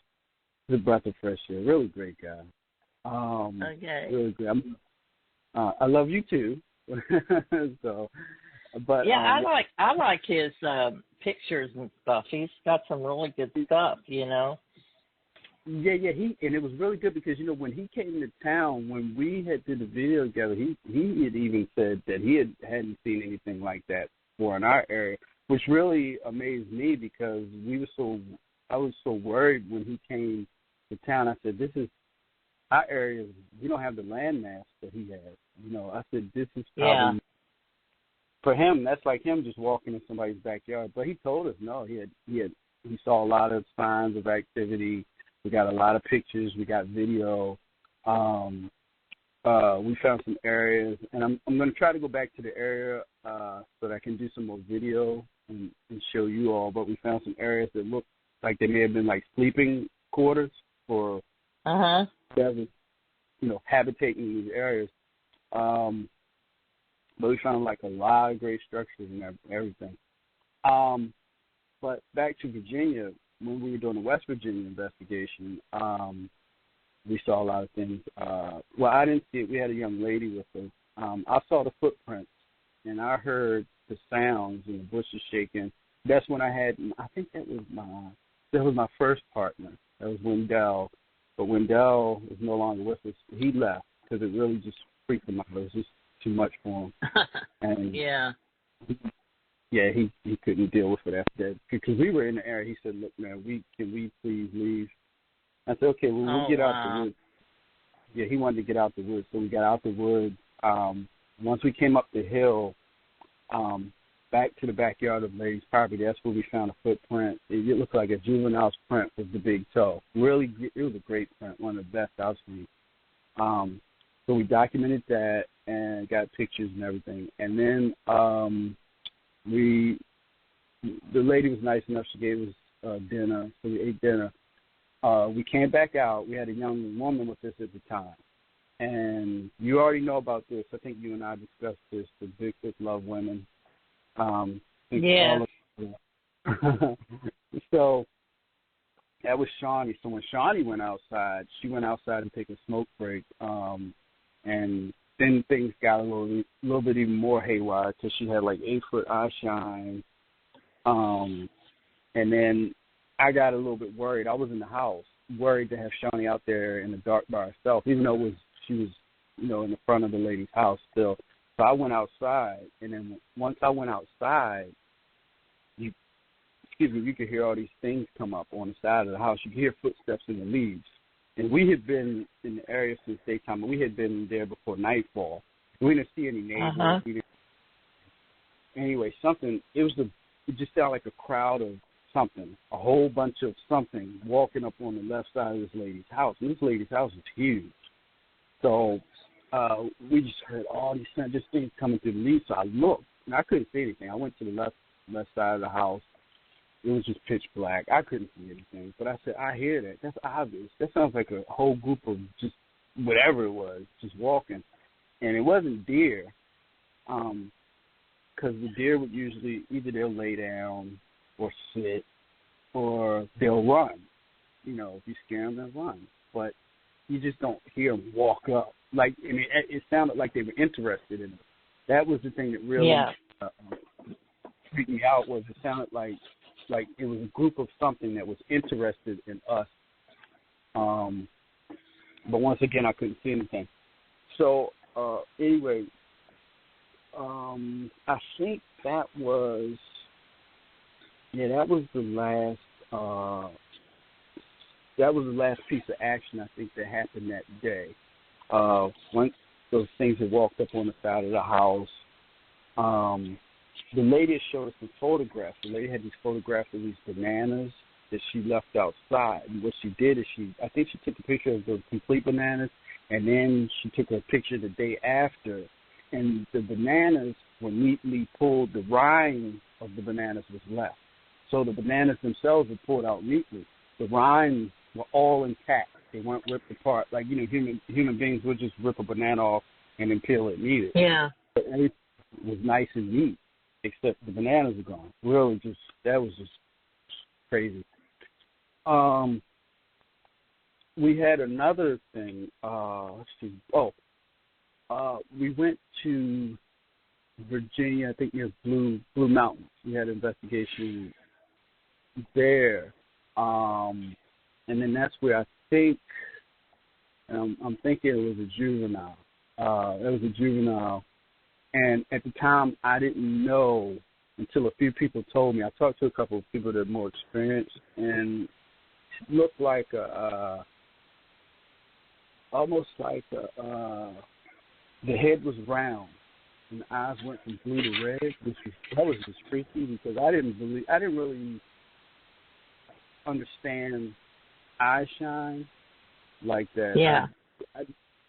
a breath of fresh air. Really great guy. Okay. Really great. I love you too. So, but yeah, I like his pictures and stuff. He's got some really good stuff, Yeah. And it was really good because when he came to town, when we had did the video together, he had even said that he hadn't seen anything like that before in our area, which really amazed me because I was so worried when he came to town. I said, this is our area. We don't have the landmass that he has. I said, this is probably for him. That's like him just walking in somebody's backyard. But he told us no. He saw a lot of signs of activity. We got a lot of pictures. We got video. We found some areas, and I'm going to try to go back to the area so that I can do some more video and show you all. But we found some areas that look like they may have been like sleeping quarters. for whoever, habitating in these areas. But we found like a lot of great structures and everything. But back to Virginia, when we were doing the West Virginia investigation, we saw a lot of things. Well, I didn't see it. We had a young lady with us. I saw the footprints, and I heard the sounds and the bushes shaking. That's when I think that was my first partner. That was Wendell. But Wendell is no longer with us. He left because it really just freaked him out. It was just too much for him. And yeah. Yeah, he couldn't deal with it after that. Because we were in the area. He said, look, man, can we please leave? I said, okay, well, we'll get out the woods. Yeah, he wanted to get out the woods. So we got out the woods. Once we came up the hill, back to the backyard of the lady's property, that's where we found a footprint. It looked like a juvenile's print with the big toe. Really, it was a great print, one of the best I've seen. So we documented that and got pictures and everything. And then the lady was nice enough. She gave us dinner, so we ate dinner. We came back out. We had a young woman with us at the time. And you already know about this. I think you and I discussed this. The Bigfoot love women. Yeah. So that was Shawnee. So when Shawnee went outside, she went outside and take a smoke break. And then things got a little bit even more haywire because she had like 8-foot eye shine. And then I got a little bit worried. I was in the house, worried to have Shawnee out there in the dark by herself, even though she was, in the front of the lady's house still. So I went outside, and then once I went outside, you could hear all these things come up on the side of the house. You could hear footsteps in the leaves. And we had been in the area since daytime, but we had been there before nightfall. We didn't see any neighbors. Anyway, it just sounded like a crowd of something, a whole bunch of something walking up on the left side of this lady's house. And this lady's house is huge. So we just heard all these things coming through the leaves. So I looked, and I couldn't see anything. I went to the left side of the house. It was just pitch black. I couldn't see anything. But I said, I hear that. That's obvious. That sounds like a whole group of just whatever it was, just walking. And it wasn't deer, because the deer would usually either they'll lay down or sit or they'll run. If you scare them, they'll run. But you just don't hear them walk up. It sounded like they were interested in it. That was the thing that really freaked me out. Was it sounded like it was a group of something that was interested in us. But once again, I couldn't see anything. So anyway, I think that was the last piece of action I think that happened that day. Once those things had walked up on the side of the house, the lady showed us some photographs. The lady had these photographs of these bananas that she left outside. And what she did is I think she took a picture of the complete bananas, and then she took a picture the day after. And the bananas were neatly pulled. The rind of the bananas was left. So the bananas themselves were pulled out neatly. The rinds were all intact. They weren't ripped apart. Like, human beings would just rip a banana off and then peel it and eat it. Yeah. But everything was nice and neat, except the bananas are gone. Really, that was just crazy. We had another thing. Let's see. We went to Virginia, I think near Blue Mountains. We had an investigation there. And then that's where I think, I'm thinking it was a juvenile. It was a juvenile. And at the time, I didn't know until a few people told me. I talked to a couple of people that are more experienced, and it looked like almost like the head was round, and the eyes went from blue to red. That was just freaky because I didn't really understand eye shine like that. Yeah.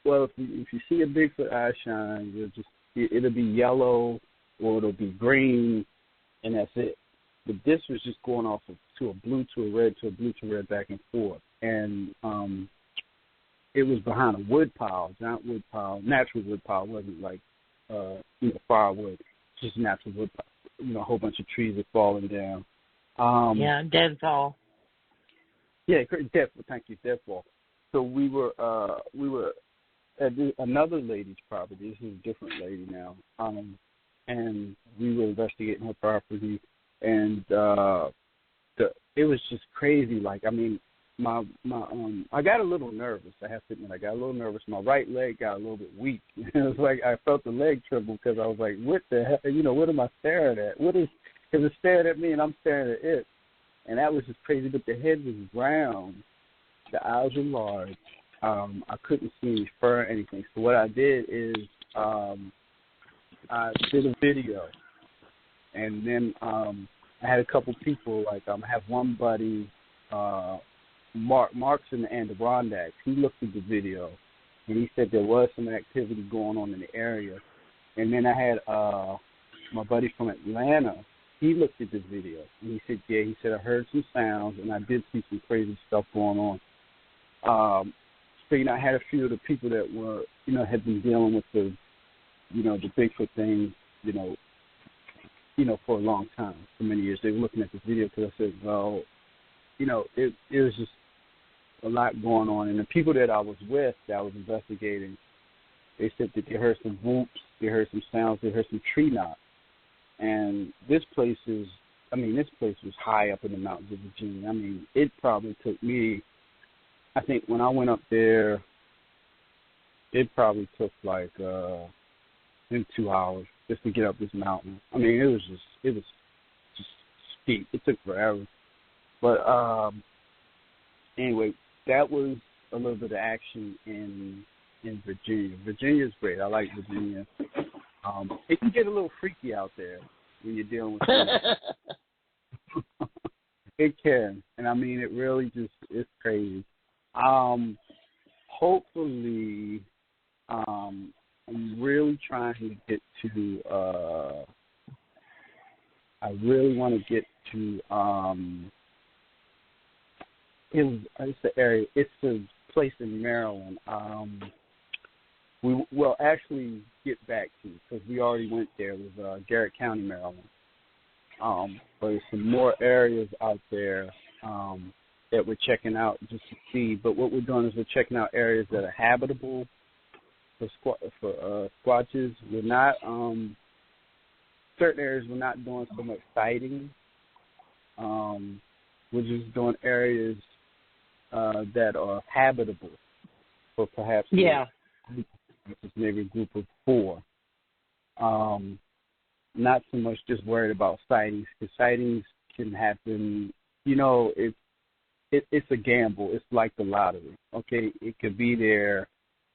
Well, if you see a Bigfoot eye shine, it'll be yellow or it'll be green, and that's it. the disc was just going off to a blue to a red to a blue to red back and forth. And it was behind a wood pile, giant wood pile, natural wood pile. It wasn't like, firewood, just natural wood pile. A whole bunch of trees had fallen down. Deadfall. Yeah, deadfall. Thank you, deadfall. So we were at another lady's property. This is a different lady now. And we were investigating her property, and it was just crazy. Like, I mean, I got a little nervous. I have to admit, I got a little nervous. My right leg got a little bit weak. It was like I felt the leg tremble because I was like, what the hell? What am I staring at? Because it's staring at me and I'm staring at it. And that was just crazy. But the head was round. The eyes were large. I couldn't see any fur or anything. So what I did is I did a video. And then I had a couple people, like I have one buddy, Mark's in the Adirondacks. He looked at the video, and he said there was some activity going on in the area. And then I had my buddy from Atlanta. He looked at the video, and he said, he said, I heard some sounds, and I did see some crazy stuff going on. So, I had a few of the people that were, had been dealing with the Bigfoot thing, for a long time, for many years. They were looking at the video because I said, well, it was just a lot going on. And the people that I was with that I was investigating, they said that they heard some whoops, they heard some sounds, they heard some tree knocks. And this place was high up in the mountains of Virginia. I mean, it probably took me, I think when I went up there, it probably took like maybe 2 hours just to get up this mountain. I mean, it was just steep. It took forever. But anyway, that was a little bit of action in Virginia. Virginia's great. I like Virginia. It can get a little freaky out there when you're dealing with people. It can. And I mean, it really just, it's crazy. Hopefully, I'm really trying to get to, I really want to get to, it's the area, it's a place in Maryland. We will actually get back to, because we already went there. It was Garrett County, Maryland. But there's some more areas out there that we're checking out just to see. But what we're doing is we're checking out areas that are habitable for squatches. We're not, certain areas we're not doing so much sighting. We're just doing areas that are habitable for perhaps maybe a group of 4. Not so much just worried about sightings, because sightings can happen. It's a gamble. It's like the lottery. Okay, it could be there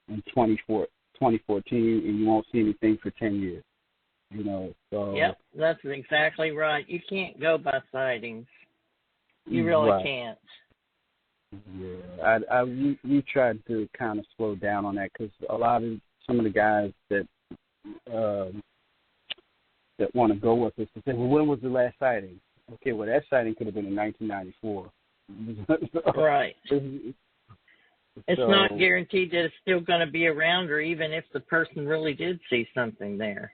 in 2014, and you won't see anything for 10 years. So. Yep, that's exactly right. You can't go by sightings. You really can't. Yeah, we tried to kind of slow down on that, because some of the guys that want to go with us, they say, well, when was the last sighting? Okay, well, that sighting could have been in 1994. Right. It's not guaranteed that it's still going to be around, or even if the person really did see something there,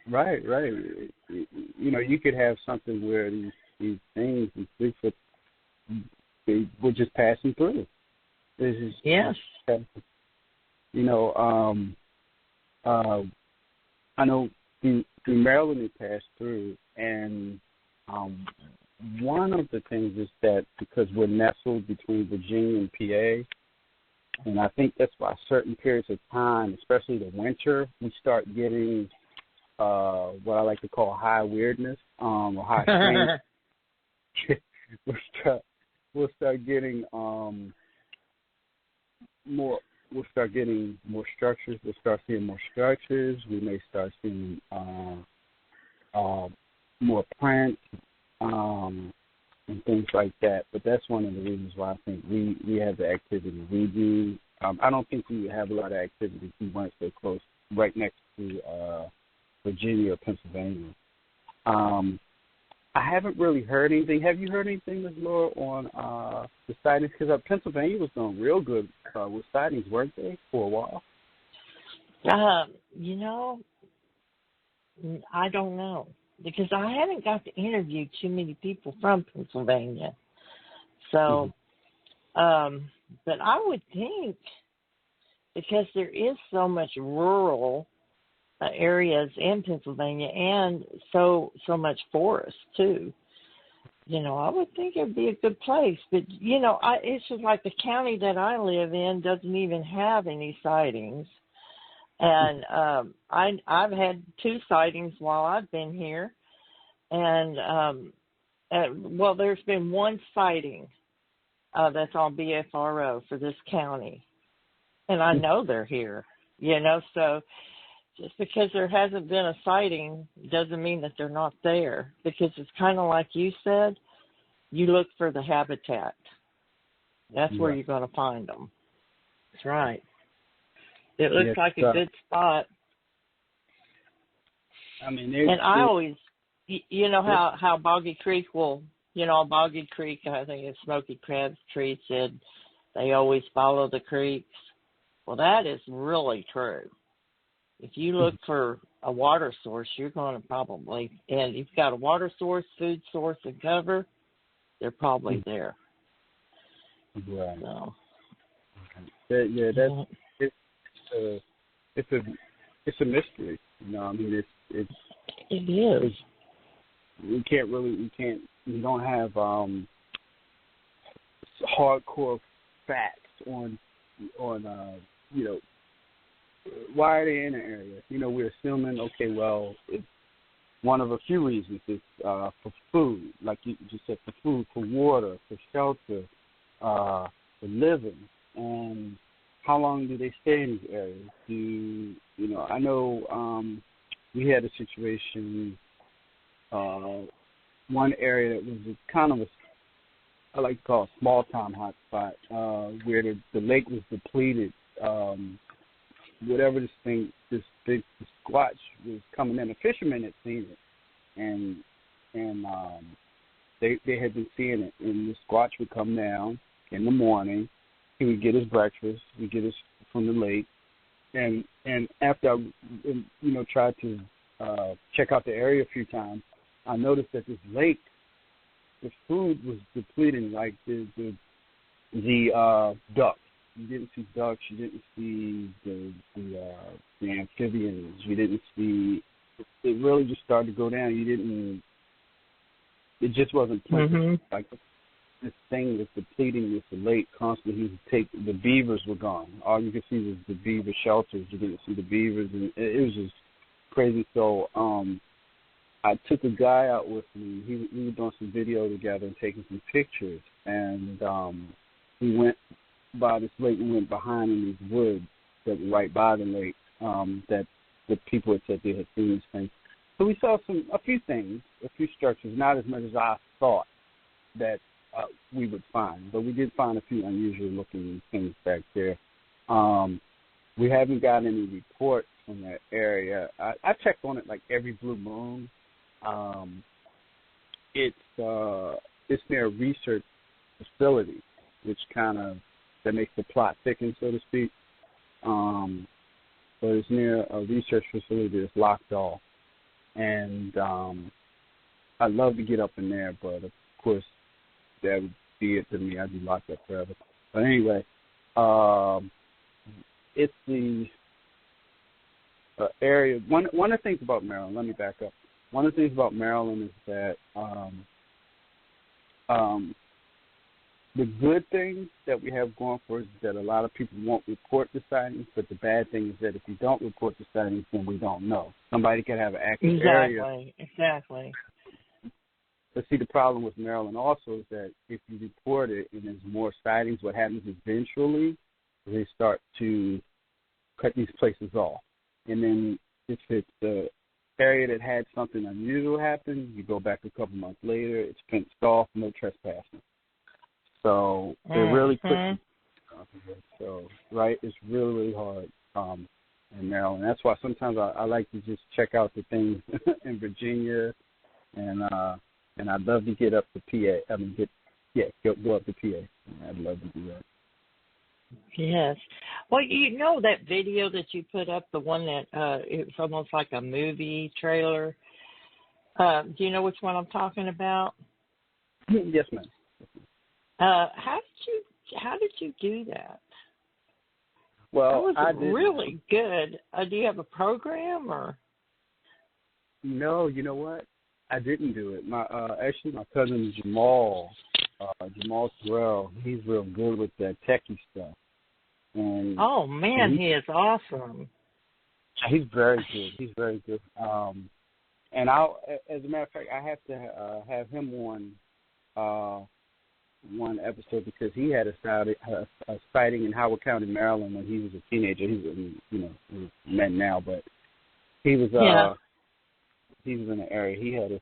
Right. You could have something where these things, these Bigfoot, they were just passing through. Yes. I know through Maryland it passed through, and one of the things is that because we're nestled between Virginia and PA, and I think that's why certain periods of time, especially the winter, we start getting what I like to call high weirdness or high strange. We'll start getting more. We'll start getting more structures. We'll start seeing more structures. We may start seeing more prints and things like that. But that's one of the reasons why I think we have the activity we do. I don't think we would have a lot of activity if we weren't so close, right next to Virginia or Pennsylvania. I haven't really heard anything. Have you heard anything, Ms. Laura, on the sightings? Because Pennsylvania was doing real good with sightings, weren't they, for a while? You know, I don't know because I haven't got to interview too many people from Pennsylvania. So, but I would think because there is so much rural areas in Pennsylvania and so much forest too. You know, I would think it'd be a good place. But you know, it's just like the county that I live in doesn't even have any sightings. And I've had 2 sightings while I've been here, and well, there's been 1 sighting that's on BFRO for this county, and I know they're here. You know, so just because there hasn't been a sighting doesn't mean that they're not there. Because it's kind of like you said, you look for the habitat. That's where you're going to find them. That's right. It looks like a good spot. I mean, and I always, you know how Boggy Creek Boggy Creek, I think it's Smoky Crabtree said they always follow the creeks. Well, that is really true. If you look for a water source, you're going to probably, and if you've got a water source, food source, and cover, they're probably there. Right. So. Yeah, that's it's a mystery. You know, I mean, it is. We don't have hardcore facts on you know, why are they in the area? You know, we're assuming, okay, well, it's one of a few reasons. It's for food, like you just said, for food, for water, for shelter, for living, and how long do they stay in these areas? I know we had a situation, one area that was kind of I like to call a small town hotspot, where the lake was depleted. Whatever this big squatch was coming in, the fishermen had seen it, and they had been seeing it. And the squatch would come down in the morning. He would get his breakfast. He'd get his from the lake, and after I tried to check out the area a few times, I noticed that this lake, the food was depleting, like the ducks. You didn't see ducks. You didn't see the amphibians. You didn't see. It really just started to go down. It just wasn't plenty. Like this thing was depleting with the lake constantly. The beavers were gone. All you could see was the beaver shelters. You didn't see the beavers, and it was just crazy. So I took a guy out with me. We were doing some video together and taking some pictures, and we went by this lake and went behind in these woods that were right by the lake, that the people had said they had seen this thing. So we saw a few things, a few structures, not as much as I thought that we would find, but we did find a few unusual looking things back there. We haven't gotten any reports from that area. I checked on it like every blue moon. It's near a research facility, which that makes the plot thicken, so to speak. But it's near a research facility that's locked off. And I'd love to get up in there, but of course that would be it to me. I'd be locked up forever. But anyway, it's the area. One of the things about Maryland, let me back up. One of the things about Maryland is that the good thing that we have going for us is that a lot of people won't report the sightings, but the bad thing is that if you don't report the sightings, then we don't know. Somebody could have an active area. Exactly. But see, the problem with Maryland also is that if you report it and there's more sightings, what happens eventually is they start to cut these places off. And then if it's the area that had something unusual happen, you go back a couple months later, it's fenced off, no trespassing. So they're really pushing. So, right, it's really, really hard in Maryland. That's why sometimes I like to just check out the things in Virginia and And I'd love to get up to PA. I mean, go up to PA. I'd love to do that. Yes. Well, you know that video that you put up, the one that it was almost like a movie trailer. Do you know which one I'm talking about? Yes, ma'am. How did you do that? Well, that was really good. Do you have a program or? No, you know what? I didn't do it. Actually, my cousin Jamal Terrell, he's real good with that techie stuff. And oh man, he is awesome. He's very good. He's very good. And as a matter of fact, I have to have him on one episode because he had a sighting in Howard County, Maryland, when he was a teenager. He's a man now, but he was he was in the area. He had a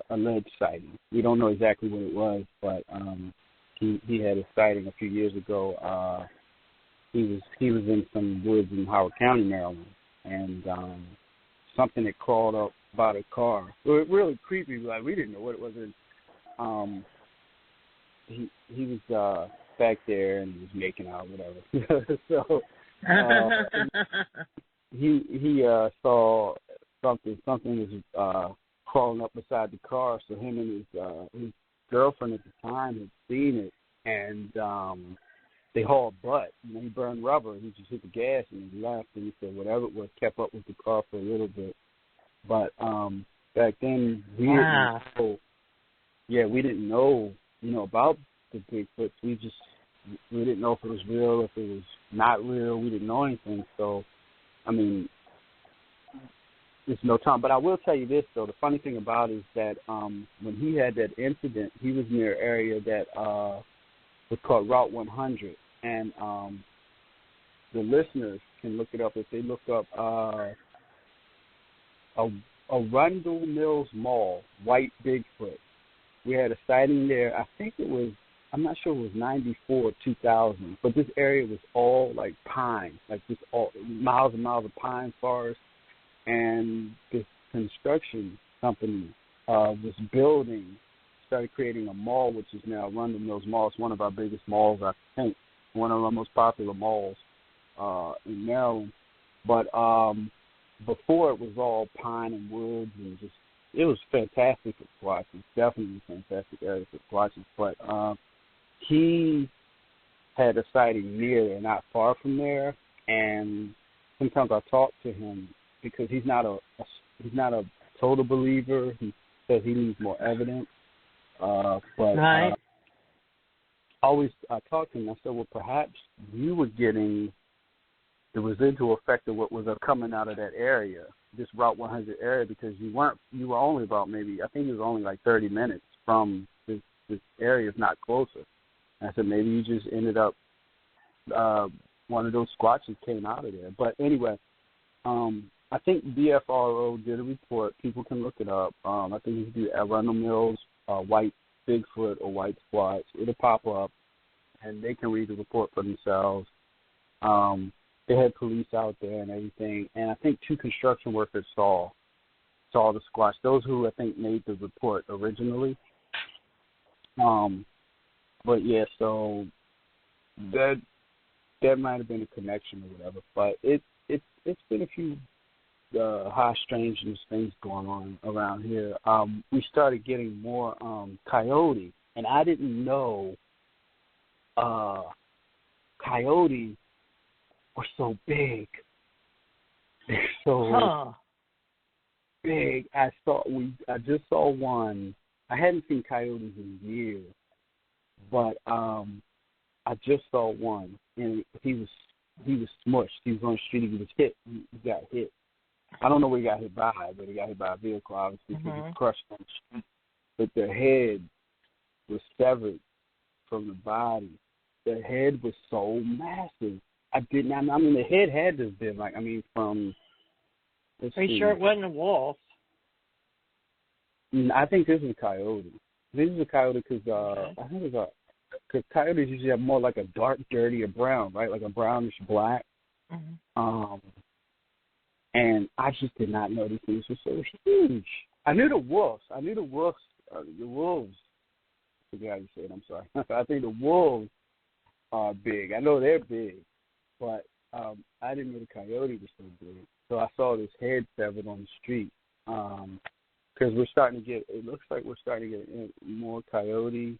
alleged sighting. We don't know exactly what it was, but he had a sighting a few years ago. He was in some woods in Howard County, Maryland, and something had crawled up by the car. It was really creepy. Like, we didn't know what it was. He was back there and was making out, whatever. So he saw something was crawling up beside the car. So him and his girlfriend at the time had seen it, and they hauled butt. He burned rubber. He just hit the gas and he left. And he said whatever it was, kept up with the car for a little bit. But back then we didn't know. Yeah, we didn't know, about the Bigfoots. We didn't know if it was real, if it was not real. We didn't know anything. So, I mean, there's no time. But I will tell you this, though. The funny thing about it is that when he had that incident, he was near an area that was called Route 100. And the listeners can look it up. If they look up a Arundel Mills Mall, white Bigfoot. We had a sighting there. I think it was, I'm not sure it was 94 or 2000, but this area was all like pine, like just all miles and miles of pine forest. And this construction company was started creating a mall, which is now Arundel Mills Mall. It's one of our biggest malls, I think, one of our most popular malls in Maryland. But before it was all pine and woods and just, it was fantastic for squatches, definitely a fantastic area for squatches. But he had a sighting near there, not far from there, and sometimes I talk to him because he's not a total believer. He says he needs more evidence. But right. I talked to him. I said, well, perhaps you were getting the residual effect of what was coming out of that area, this Route 100 area, because you were only about I think it was only like 30 minutes from this area, if not closer. And I said, maybe you just ended up, one of those squatches came out of there. But anyway, I think BFRO did a report. People can look it up. I think you can do Arundel Mills, white Bigfoot or white squatch. It'll pop up, and they can read the report for themselves. They had police out there and everything, and I think 2 construction workers saw the squatch. Those who I think made the report originally. But yeah, so that might have been a connection or whatever. But it's been a few high strangeness things going on around here. We started getting more coyote, and I didn't know coyote were so big. They're so big. I just saw one. I hadn't seen coyotes in years, but I just saw one, and he was smushed. He was on the street. He was hit. He got hit. I don't know what he got hit by, but he got hit by a vehicle, obviously, because he was crushed on the street. But their head was severed from the body. Their head was so massive. The head had to have been from. Are you sure it wasn't a wolf? I think this is a coyote. This is a coyote because I think because coyotes usually have more like a dark, dirty, or brown, right? Like a brownish black. Mm-hmm. And I just did not know these things were so huge. I knew the wolves. the wolves. I forget how you say it. I'm sorry. I think the wolves are big. I know they're big, but I didn't know the coyote was so big. So I saw this head severed on the street. Because we're starting to get. It looks like we're starting to get more coyote.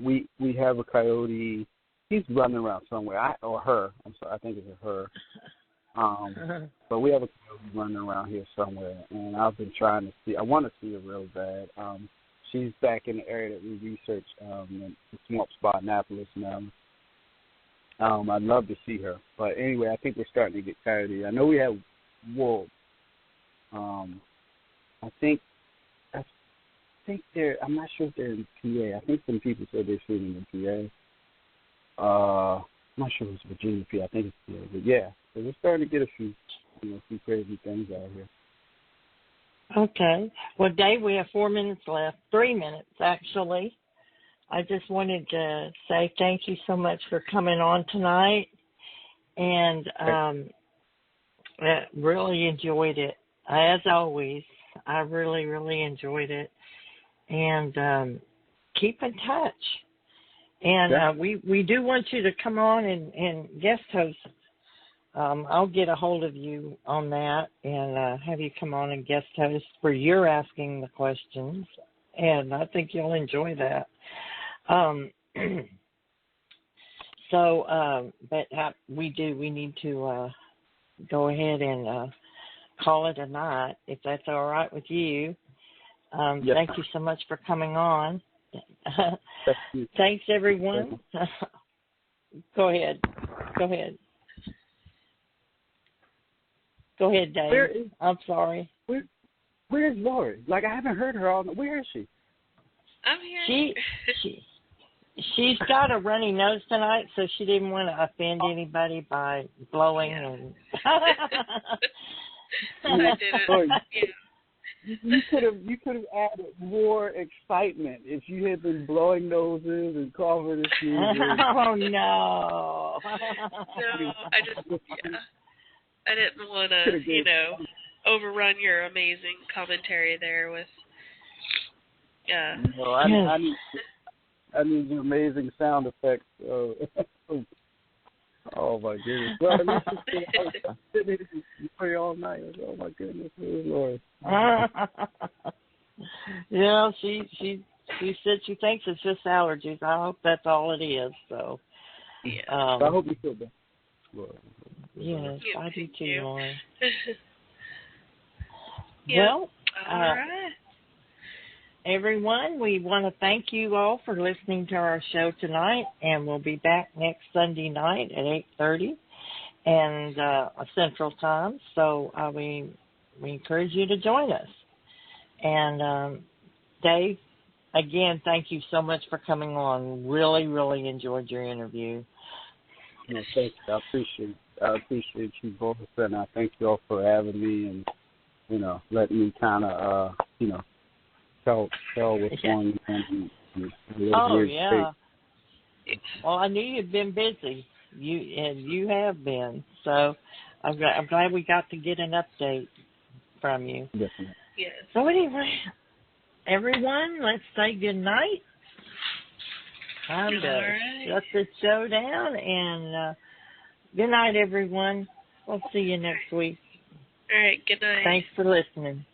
We have a coyote. He's running around somewhere. Or her. I'm sorry. I think it's a her. But we have a coyote running around here somewhere, and I've been trying to see. I want to see her real bad. She's back in the area that we researched, in the swamp spot, Annapolis now. I'd love to see her, but anyway, I think we're starting to get coyote. I know we have wolves. I think they're. I'm not sure if they're in PA. I think some people said they're shooting in PA. I'm not sure if it's Virginia, PA. I think it's PA. But yeah, so we're starting to get a few crazy things out here. Okay. Well, Dave, we have 4 minutes left. 3 minutes, actually. I just wanted to say thank you so much for coming on tonight, and I really enjoyed it. As always, I really, really enjoyed it. And keep in touch. And we do want you to come on and guest host. I'll get a hold of you on that and have you come on and guest host for your asking the questions. And I think you'll enjoy that. But we need to go ahead and call it a night, if that's all right with you. Yes. Thank you so much for coming on. Thanks, everyone. Go ahead. Go ahead, Dave. I'm sorry. Where's Lori? Like, I haven't heard her all. Where is she? I'm here. She's got a runny nose tonight, so she didn't want to offend anybody by blowing. Yeah. And I didn't. Yeah. You could have added more excitement if you had been blowing noses and coughing and sneezing. Oh no! No, I didn't want to, overrun your amazing commentary there with. No, I need the amazing sound effects. Oh my goodness! Well, at least I didn't play all night. Oh my goodness, Lord. Yeah, she said she thinks it's just allergies. I hope that's all it is. So, yeah. I hope you feel better. Yes, I do too, Lauren. Yeah. Well, all right. Everyone, we want to thank you all for listening to our show tonight, and we'll be back next Sunday night at 8:30 and Central Time. So we encourage you to join us. And Dave, again, thank you so much for coming on. Really, really enjoyed your interview. No, thank you. I appreciate you both, and I thank you all for having me and letting me kind of tell what's going on. Oh yeah. Well, I knew you'd been busy. You have been. So I'm glad we got to get an update from you. Definitely. Yes. So anyway, everyone, let's say good night. Time to shut this show down, and good night, everyone. We'll see you next week. All right. Good night. Thanks for listening.